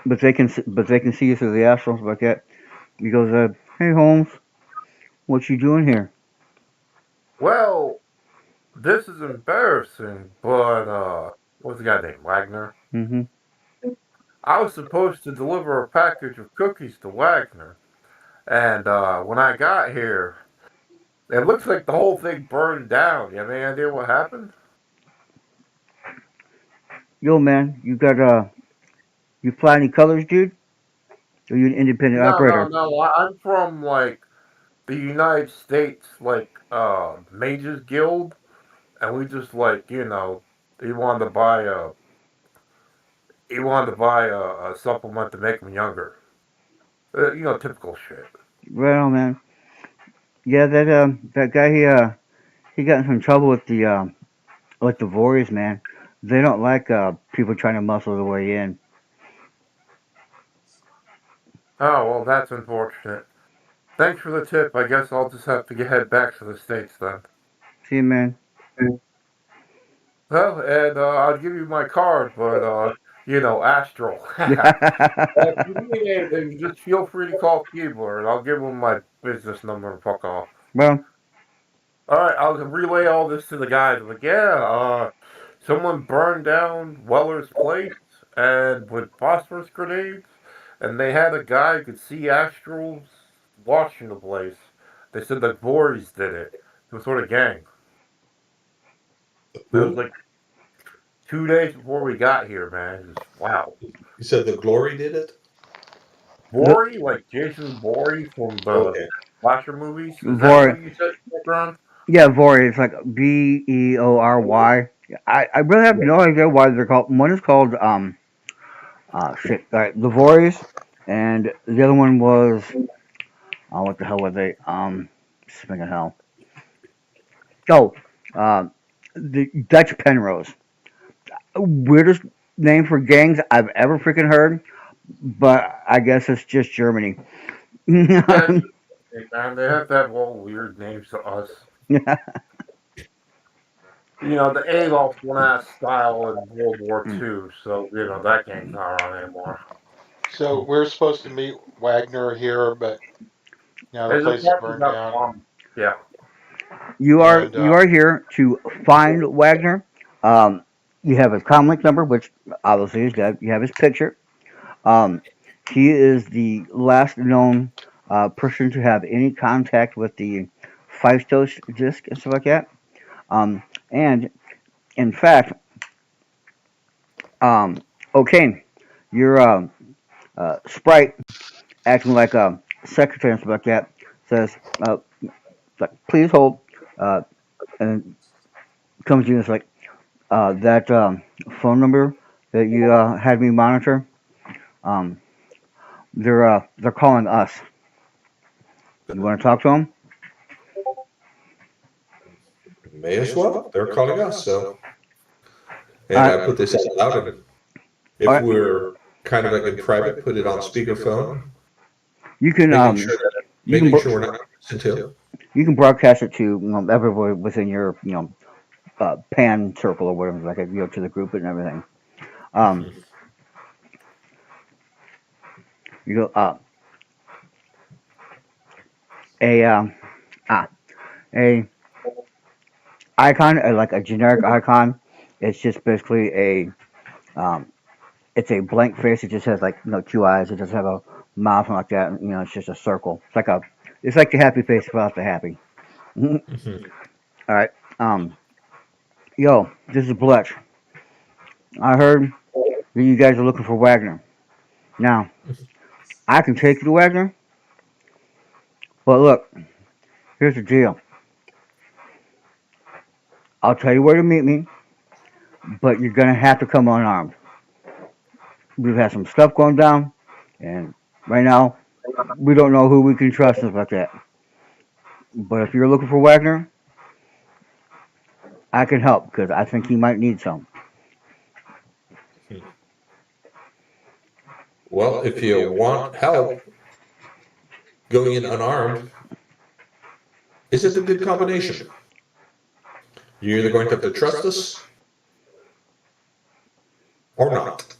But they can see you through the astral like that. He goes, "Hey Holmes, what you doing here?" Well, this is embarrassing, but, what's the guy named Wagner? Mm-hmm. I was supposed to deliver a package of cookies to Wagner. And, when I got here, it looks like the whole thing burned down. You have any idea what happened? Yo, man, you fly any colors, dude? Or you an independent operator? No. I'm from, the United States, Mages Guild. And we just, he wanted to buy a supplement to make him younger. Typical shit. Right on, man. Yeah, that guy he got in some trouble with the Warriors, man. They don't like people trying to muscle their way in. Oh, well, that's unfortunate. Thanks for the tip. I guess I'll just have to head back to the States then. See, man. Well, and I'll give you my card, but, Astral. If you need anything, just feel free to call Keebler, and I'll give him my business number and fuck off. Well, Alright, I'll relay all this to the guys. Like, yeah, someone burned down Weller's place and with phosphorus grenades, and they had a guy who could see astrals watching the place. They said the Voorhees did it. It was sort of gang. It was Who? like 2 days before we got here, man. Just, wow. You said the Glory did it? Voorhees? Like Jason Voorhees from the Okay. slasher movies? Is that Vory. what you said, Ron? Yeah, Vory. It's like Beory. I really have no idea why they're called. One is called shit. All right, the Warriors, and the other one was what the hell were they? Speaking of hell. Oh, the Dutch Penrose. Weirdest name for gangs I've ever freaking heard, but I guess it's just Germany. Yeah, Yeah, man, they have to have all weird names to us. The Adolf's one ass style in World War II, so, that game's not around anymore. So we're supposed to meet Wagner here, but the His place is apartment burned got down. bombed. Yeah. And you are here to find Wagner. Um, you have his comlink number, which obviously is dead. You have his picture. Um, he is the last known person to have any contact with the Phaistos disc and stuff like that. And in fact, okay, your sprite acting like a secretary and stuff like that says, like, please hold, and comes to you and it's like, that phone number that you had me monitor, um, they're calling us. You want to talk to them? May as well. They're calling us, so. And All right. I put this out loud, and if All right. we're kind of like in private, put it on speakerphone, You can making sure we're not listened to. you can broadcast it to everybody within your pan circle or whatever, like to the group and everything. You go a a icon, like a generic icon. It's just basically um, it's a blank face. It just has like two eyes. It doesn't have a mouth like that. It's just a circle. It's like the happy face without the happy. All right. Yo, this is Bletch. I heard that you guys are looking for Wagner. Now, I can take you to Wagner, but look, here's the deal. I'll tell you where to meet me, but you're gonna have to come unarmed. We've had some stuff going down, and right now we don't know who we can trust and stuff like that. But if you're looking for Wagner, I can help because I think he might need some. Well, if you want help going in unarmed, is it a good combination? You're either going to have to trust us or not.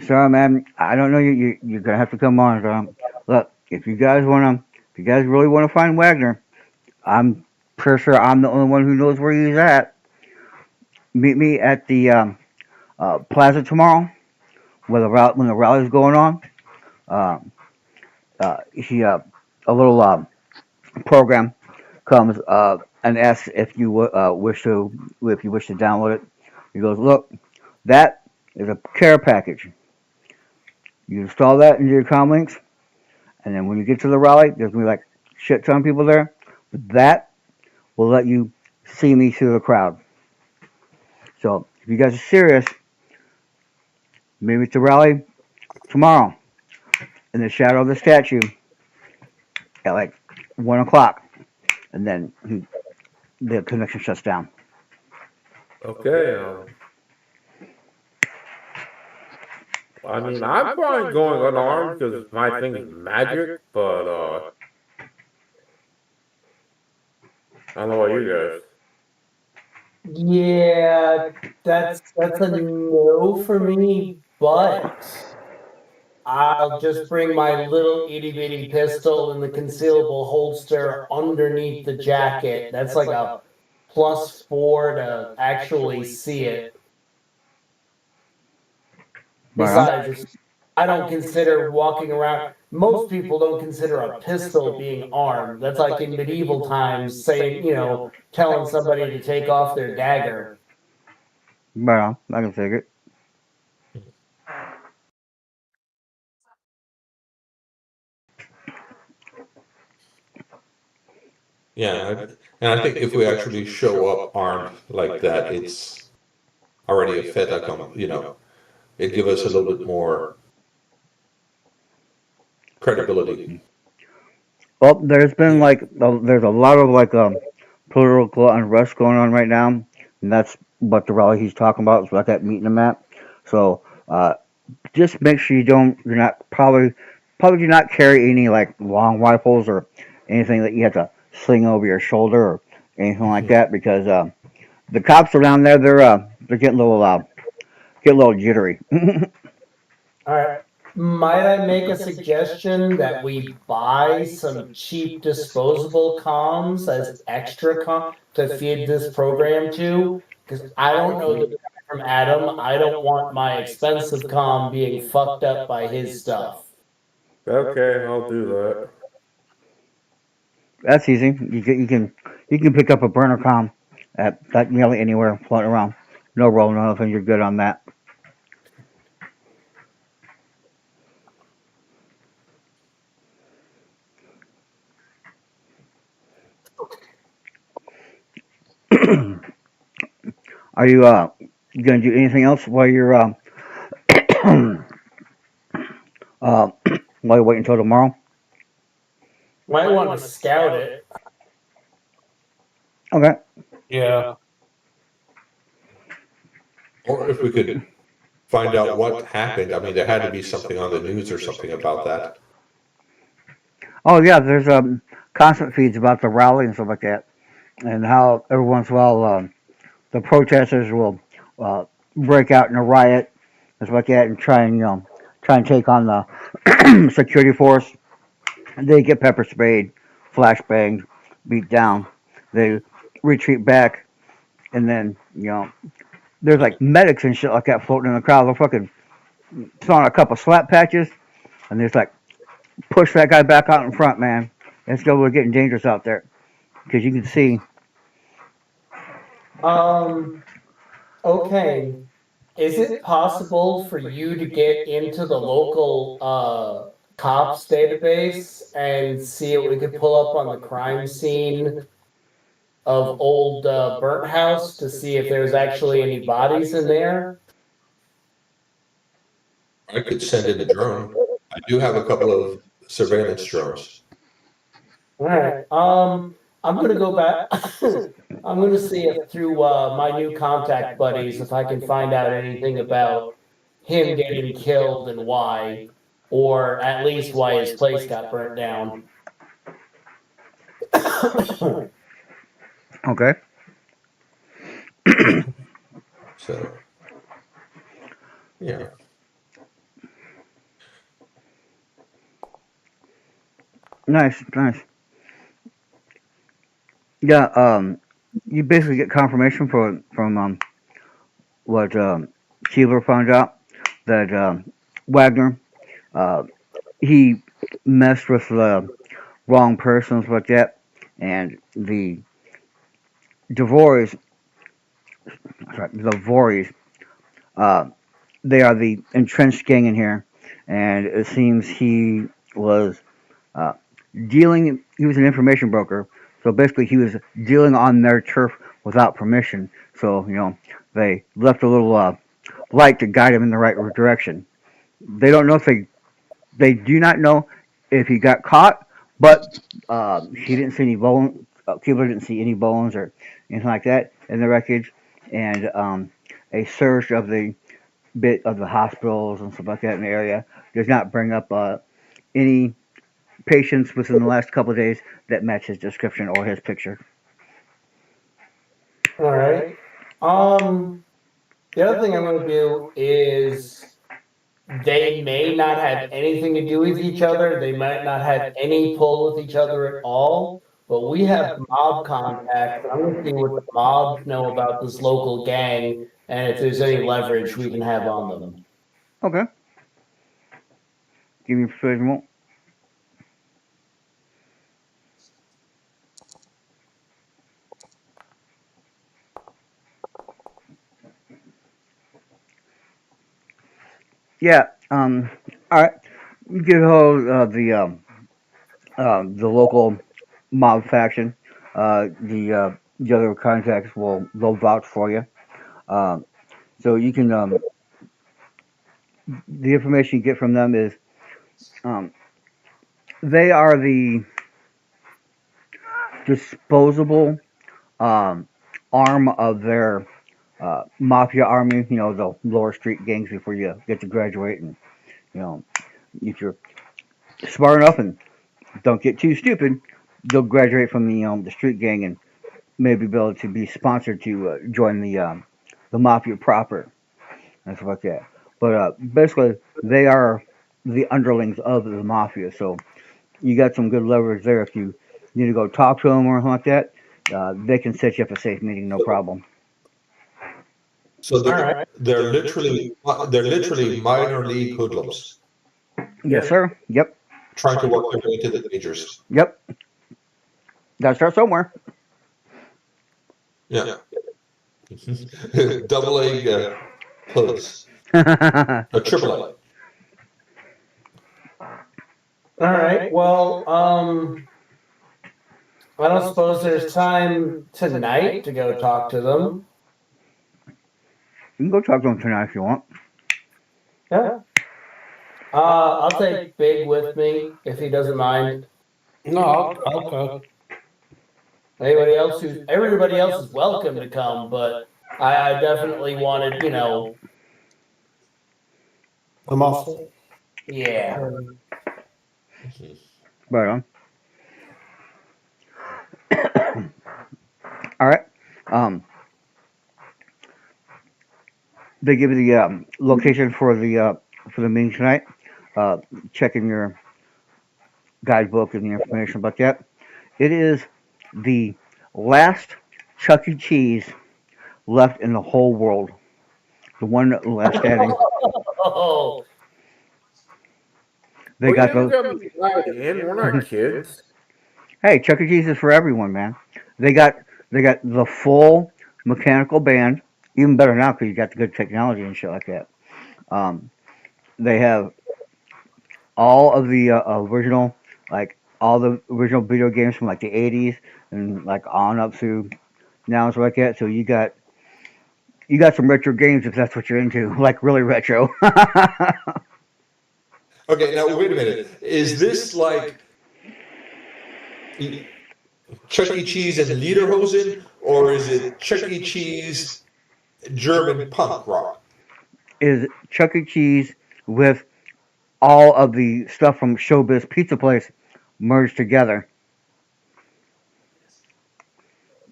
Sorry, man. I don't know. You're gonna have to come on. Look, if you guys really wanna find Wagner, I'm pretty sure I'm the only one who knows where he's at. Meet me at the plaza tomorrow, where when the rally's going on. Uh, a little program comes and asks if you wish to download it. He goes, look, that is a care package. You install that into your comm links, and then when you get to the rally, there's gonna be like shit ton of people there. That will let you see me through the crowd. So if you guys are serious, maybe at the rally tomorrow in the shadow of the statue at like 1 o'clock, and then the connection shuts down. Okay. I mean, I'm fine going unarmed because my thing is magic, but I don't know about you guys. Yeah, that's a no for me, but I'll just bring my little itty bitty pistol in the concealable holster underneath the jacket. That's like a +4 to actually see it. Right on. Besides, I don't consider walking around. Most people don't consider a pistol being armed. That's like in medieval times saying, telling somebody to take off their dagger. Right on. I can take it. Yeah, and I think if we actually show up armed like that, it's already a fait accompli. It gives us a little bit more credibility. Well, there's been there's a lot of political unrest going on right now, and that's what the rally he's talking about. It's like that meeting him at. So just make sure you're not probably do not carry any like long rifles or anything that you have to sling over your shoulder or anything like that because the cops are down there. They're getting a little jittery. All right. Might I make a suggestion that we buy some cheap disposable comms as extra to feed this program to? Because I don't know the guy from Adam. I don't want my expensive comm being fucked up by his stuff. Okay, I'll do that. That's easy. You can pick up a burner com at nearly anywhere floating around. No roll, no nothing. You're good on that. Are you gonna do anything else while you're while you wait until tomorrow? Might want to scout it. Okay. Yeah. Or if we could find out what happened. I mean, there had to be something on the news or something about that. Oh yeah, there's constant feeds about the rally and stuff like that, and how every once in a while the protesters will break out in a riot and stuff like that, and try and take on the security force. And they get pepper sprayed, flashbanged, beat down. They retreat back, and then there's like medics and shit like that floating in the crowd. They're fucking throwing a couple slap patches, and there's like push that guy back out in front, man. It's still getting dangerous out there because you can see. Okay. Is it possible for you to get into the local cops database and see what we could pull up on the crime scene of old Burnt House to see if there's actually any bodies in there? I could send in a drone. I do have a couple of surveillance drones. All right. I'm gonna go back. I'm gonna see if through my new contact buddies if I can find out anything about him getting killed and why, or at least why his place got burnt down. Okay. So, yeah. Nice, nice. Yeah. You basically get confirmation from what Keeler found out that Wagner he messed with the wrong persons like that, and Devores, the Voorhees, uh, they are the entrenched gang in here, and it seems he was uh, dealing. He was an information broker, so basically he was dealing on their turf without permission. So they left a little light to guide him in the right direction. They don't know if they do not know if he got caught, but he didn't see any Keebler didn't see any bones or anything like that in the wreckage, and a search of the bit of the hospitals and stuff like that in the area does not bring up any patients within the last couple of days that match his description or his picture. All right. The other thing I'm going to do is they may not have anything to do with each other. They might not have any pull with each other at all. But we have mob contacts. I'm going to see what the mobs know about this local gang and if there's any leverage we can have on them. Okay. Give me a persuasion roll. Yeah. All right. You get hold of the local mob faction. The other contacts they'll vouch for you. So you can the information you get from them is um, they are the disposable arm of their mafia army. You know, the lower street gangs before you get to graduate, and you know if you're smart enough and don't get too stupid, they'll graduate from the street gang and maybe be able to be sponsored to join the mafia proper and stuff like that. But basically, they are the underlings of the mafia, so you got some good leverage there. If you need to go talk to them or anything like that, they can set you up a safe meeting, no problem. So All right. they're literally minor league hoodlums Yes, sir. Yep. trying to work their way into the majors. Yep. Gotta start somewhere. Yeah. Double A hoods. Triple A. All right. Well, I don't suppose there's time tonight to go talk to them. You can go talk to them tonight if you want. Yeah. I'll take Big with me if he doesn't mind. No, I'll go. Everybody else is welcome to come, but I definitely wanted, The muscle. yeah. Right on. All right. They give you the location for the meeting tonight. Check in your guidebook and the information about that. It is the last Chuck E. Cheese left in the whole world. The one left standing. Oh, They got you those. got me tied in. We're not kids. Hey, Chuck E. Cheese is for everyone, man. They got the full mechanical band. Even better now because you got the good technology and shit like that. They have all of the original, like all the original video games from like the '80s and like on up through now and stuff like that. So you got some retro games if that's what you're into, like really retro. Okay, now wait a minute. Is this like Chuck E. Cheese and Lederhosen, or is it Chuck E. Cheese German punk rock? Is Chuck E. Cheese with all of the stuff from Showbiz Pizza Place merged together.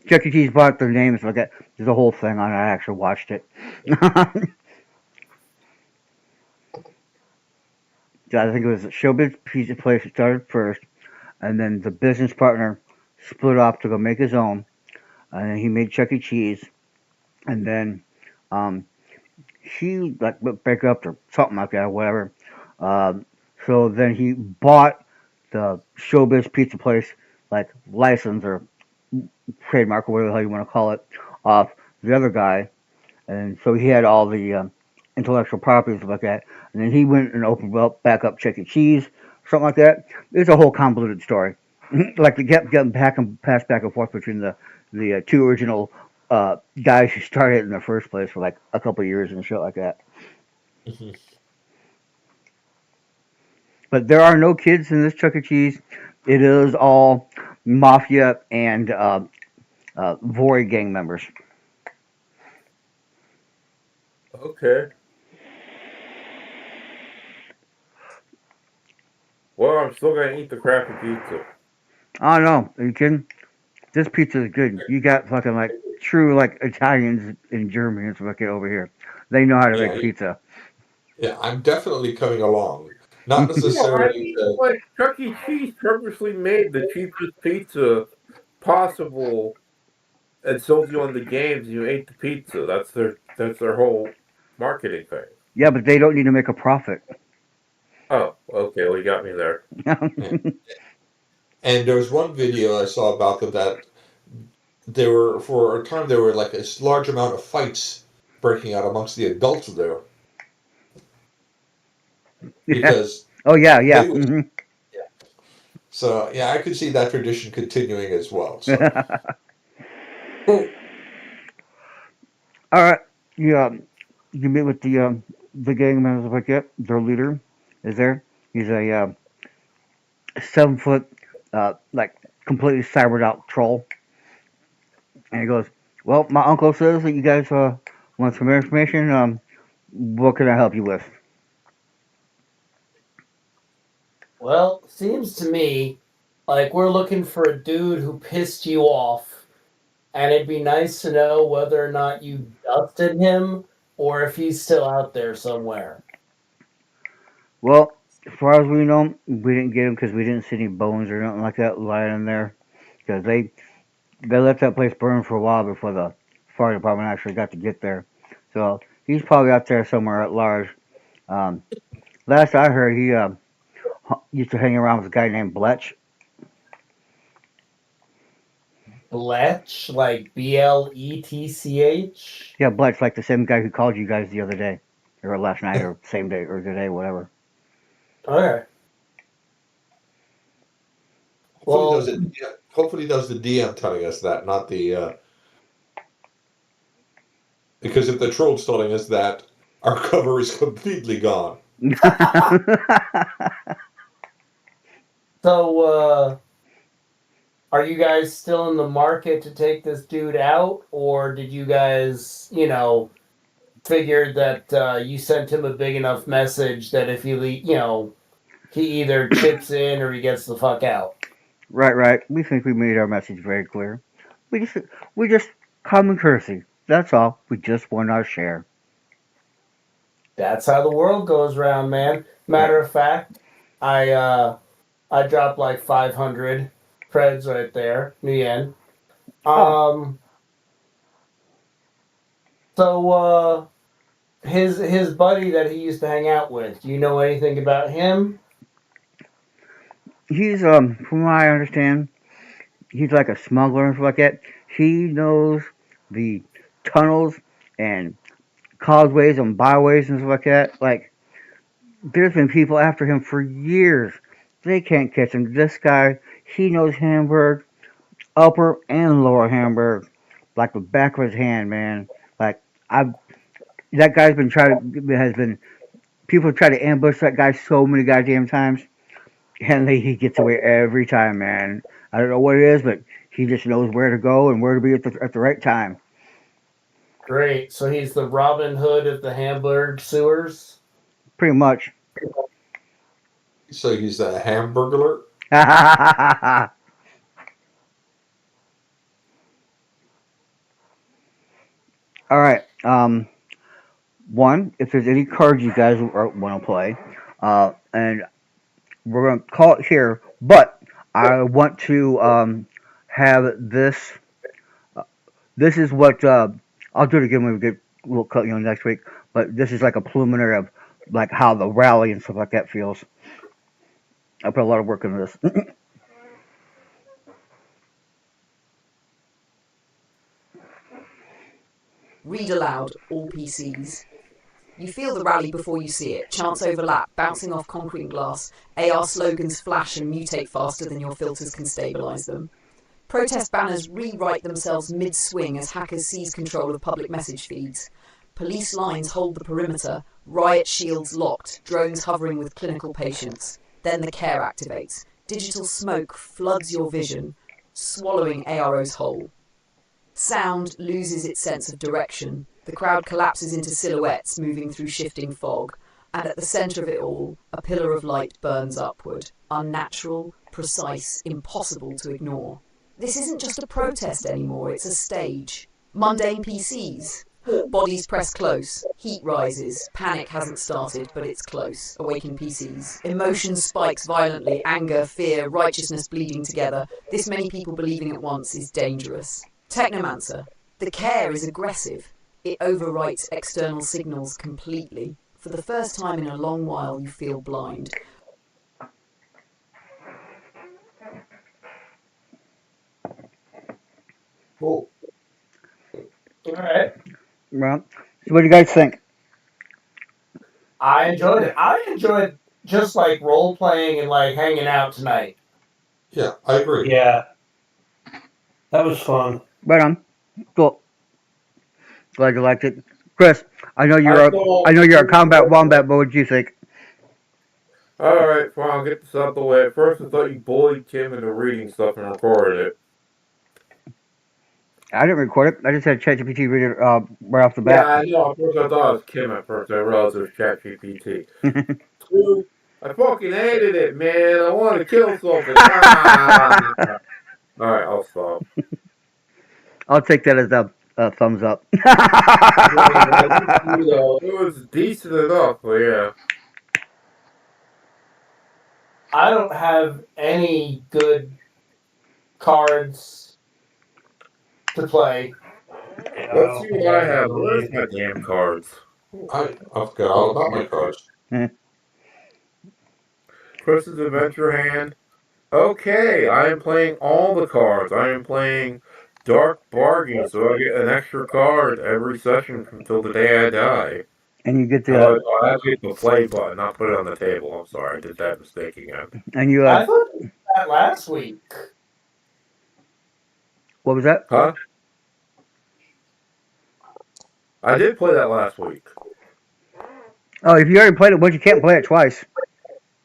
Chuck E. Cheese bought their names like that. There's a whole thing on it. I actually watched it. I think it was Showbiz Pizza Place that started first, and then the business partner split off to go make his own, and then he made Chuck E. Cheese, and then he like went bankrupt or something like that or whatever. Um, so then he bought the Showbiz Pizza Place like license or trademark or whatever the hell you want to call it off the other guy, and so he had all the intellectual property and stuff like that. And then he went and opened up back up Chuck E. Cheese, something like that. It's a whole convoluted story. Like they kept getting passed back and forth between the two original guys who started in the first place for like a couple of years and shit like that. But there are no kids in this Chuck E. Cheese. It is all mafia and Void gang members. Okay. Well, I'm still gonna eat the crappy pizza. Oh no, are you kidding? This pizza is good. You got fucking like true like Italians in Germany and stuff like that over here. They know how to Yeah, make pizza. yeah, I'm definitely coming along. Not Well, I necessarily mean, to, like Chuck E. Cheese purposely made the cheapest pizza possible and sold you on the games, and you ate the pizza. That's their whole marketing thing. Yeah, but they don't need to make a profit. Oh, okay. Well, you got me there. yeah. And there was one video I saw about them that there were, for a time, there were like a large amount of fights breaking out amongst the adults there Yeah. because Oh yeah, yeah. they would. Hmm. So yeah, I could see that tradition continuing as well. So All right. Yeah. You meet with the gang members like that. Their leader is there. He's a 7 foot like completely cybered out troll. And he goes, "Well, my uncle says that you guys want some information. What can I help you with?" Well, seems to me like we're looking for a dude who pissed you off, and it'd be nice to know whether or not you dusted him or if he's still out there somewhere. Well, as far as we know, we didn't get him because we didn't see any bones or nothing like that lying in there. Because they let that place burn for a while before the fire department actually got to get there. So he's probably out there somewhere at large. Um, last I heard, he used to hang around with a guy named Bletch. Bletch, like Bletch? Yeah, Bletch, like the same guy who called you guys the other day, or last night, or same day, or today, whatever. Okay. hopefully Well, does it. Yeah, hopefully does the DM telling us that, not the because if the troll's telling us that, our cover is completely gone. so are you guys still in the market to take this dude out, or did you guys, figured that you sent him a big enough message that if he either chips in or he gets the fuck out? Right, right. We think we made our message very clear. We just common courtesy. That's all. We just want our share. That's how the world goes round, man. Matter of fact, I dropped like 500 creds right there, yen. Oh, So his buddy that he used to hang out with, do you know anything about him? he's from what I understand, he's like a smuggler and stuff like that. He knows the tunnels and causeways and byways and stuff like that. Like there's been people after him for years. They can't catch him. This guy, he knows Hamburg, Upper and Lower Hamburg, like the back of his hand, man. Like I've that guy's been trying to has been people try to ambush that guy so many goddamn times, and he gets away every time, man. I don't know what it is, but he just knows where to go and where to be at the right time. Great. So he's the Robin Hood of the Hamburg sewers. Pretty much. So he's a hamburglar. All right. One, if there's any cards you guys want to play, and we're gonna call it here, but I want to have this. This is what I'll do it again when we'll cut next week. But this is like a preliminary of like how the rally and stuff like that feels. I put a lot of work into this. Read aloud, all PCs. You feel the rally before you see it. Chants overlap, bouncing off concrete and glass. AR slogans flash and mutate faster than your filters can stabilize them. Protest banners rewrite themselves mid-swing as hackers seize control of public message feeds. Police lines hold the perimeter, riot shields locked, drones hovering with clinical patients. Then the care activates. Digital smoke floods your vision. swallowing ARO's whole. Sound loses its sense of direction. The crowd collapses into silhouettes moving through shifting fog, and at the centre of it all, a pillar of light burns upward, unnatural, precise, impossible to ignore. This isn't just a protest anymore, it's a stage. Mundane PCs. Bodies press close, heat rises, panic hasn't started, but it's close. Awaken PCs. Emotion spikes violently, anger, fear, righteousness bleeding together. This many people believing at once is dangerous. Technomancer. The care is aggressive. It overwrites external signals completely. For the first time in a long while, you feel blind. Cool. All right. Well, so what do you guys think? I enjoyed it. I enjoyed just like role playing and like hanging out tonight. Yeah, I agree. Yeah. That was fun. Right on. Cool. Glad you liked it, Chris. I know you're a combat wombat, but what do you think? Alright, fine, I'll get this out of the way. At first, I thought you bullied Kim into reading stuff and recorded it. I didn't record it. I just had ChatGPT read it right off the Yeah, bat. I know. At first, I thought it was Kim at first. I realized it was ChatGPT. Two, I fucking hated it, man. I wanted to kill something. Alright, I'll stop. I'll take that as a thumbs up. It was decent enough, but yeah. I don't have any good cards to play. Let's see what I have. Where's my damn cards? I forgot all about my cards. Chris's Adventure Hand. Okay, I am playing all the cards. I am playing Dark Bargain, so I get an extra card every session until the day I die. And you get the I have to hit the play button, not put it on the table. I'm sorry, I did that mistake again. and you I thought you did that last week. what was that? Huh? I did play that last week. Oh, if you already played it once, you can't play it twice.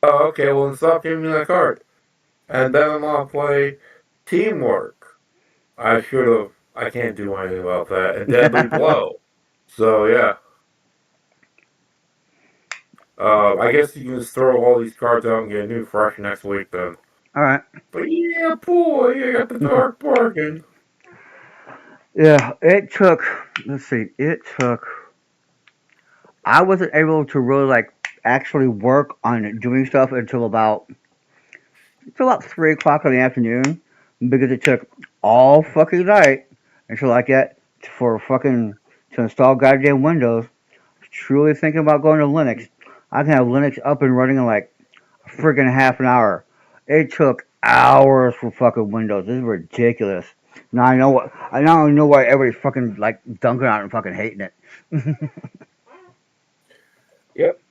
Oh, okay, well then stop giving me that card. And then I'm gonna play Teamwork. I should have. I can't do anything about that. And Deadly Blow. So yeah. I guess you can just throw all these cards out and get a new fresh next week then. All right. But yeah, boy, you got the Dark Bargain. Yeah, it took. Let's see. It took. I wasn't able to really like actually work on doing stuff until about 3 o'clock in the afternoon because it took all fucking night until I get for fucking to install goddamn Windows. Truly thinking about going to Linux. I can have Linux up and running in like a friggin' half an hour. It took hours for fucking Windows. This is ridiculous. Now I know what. I now know why everybody's fucking like dunking on it and fucking hating it. Yep.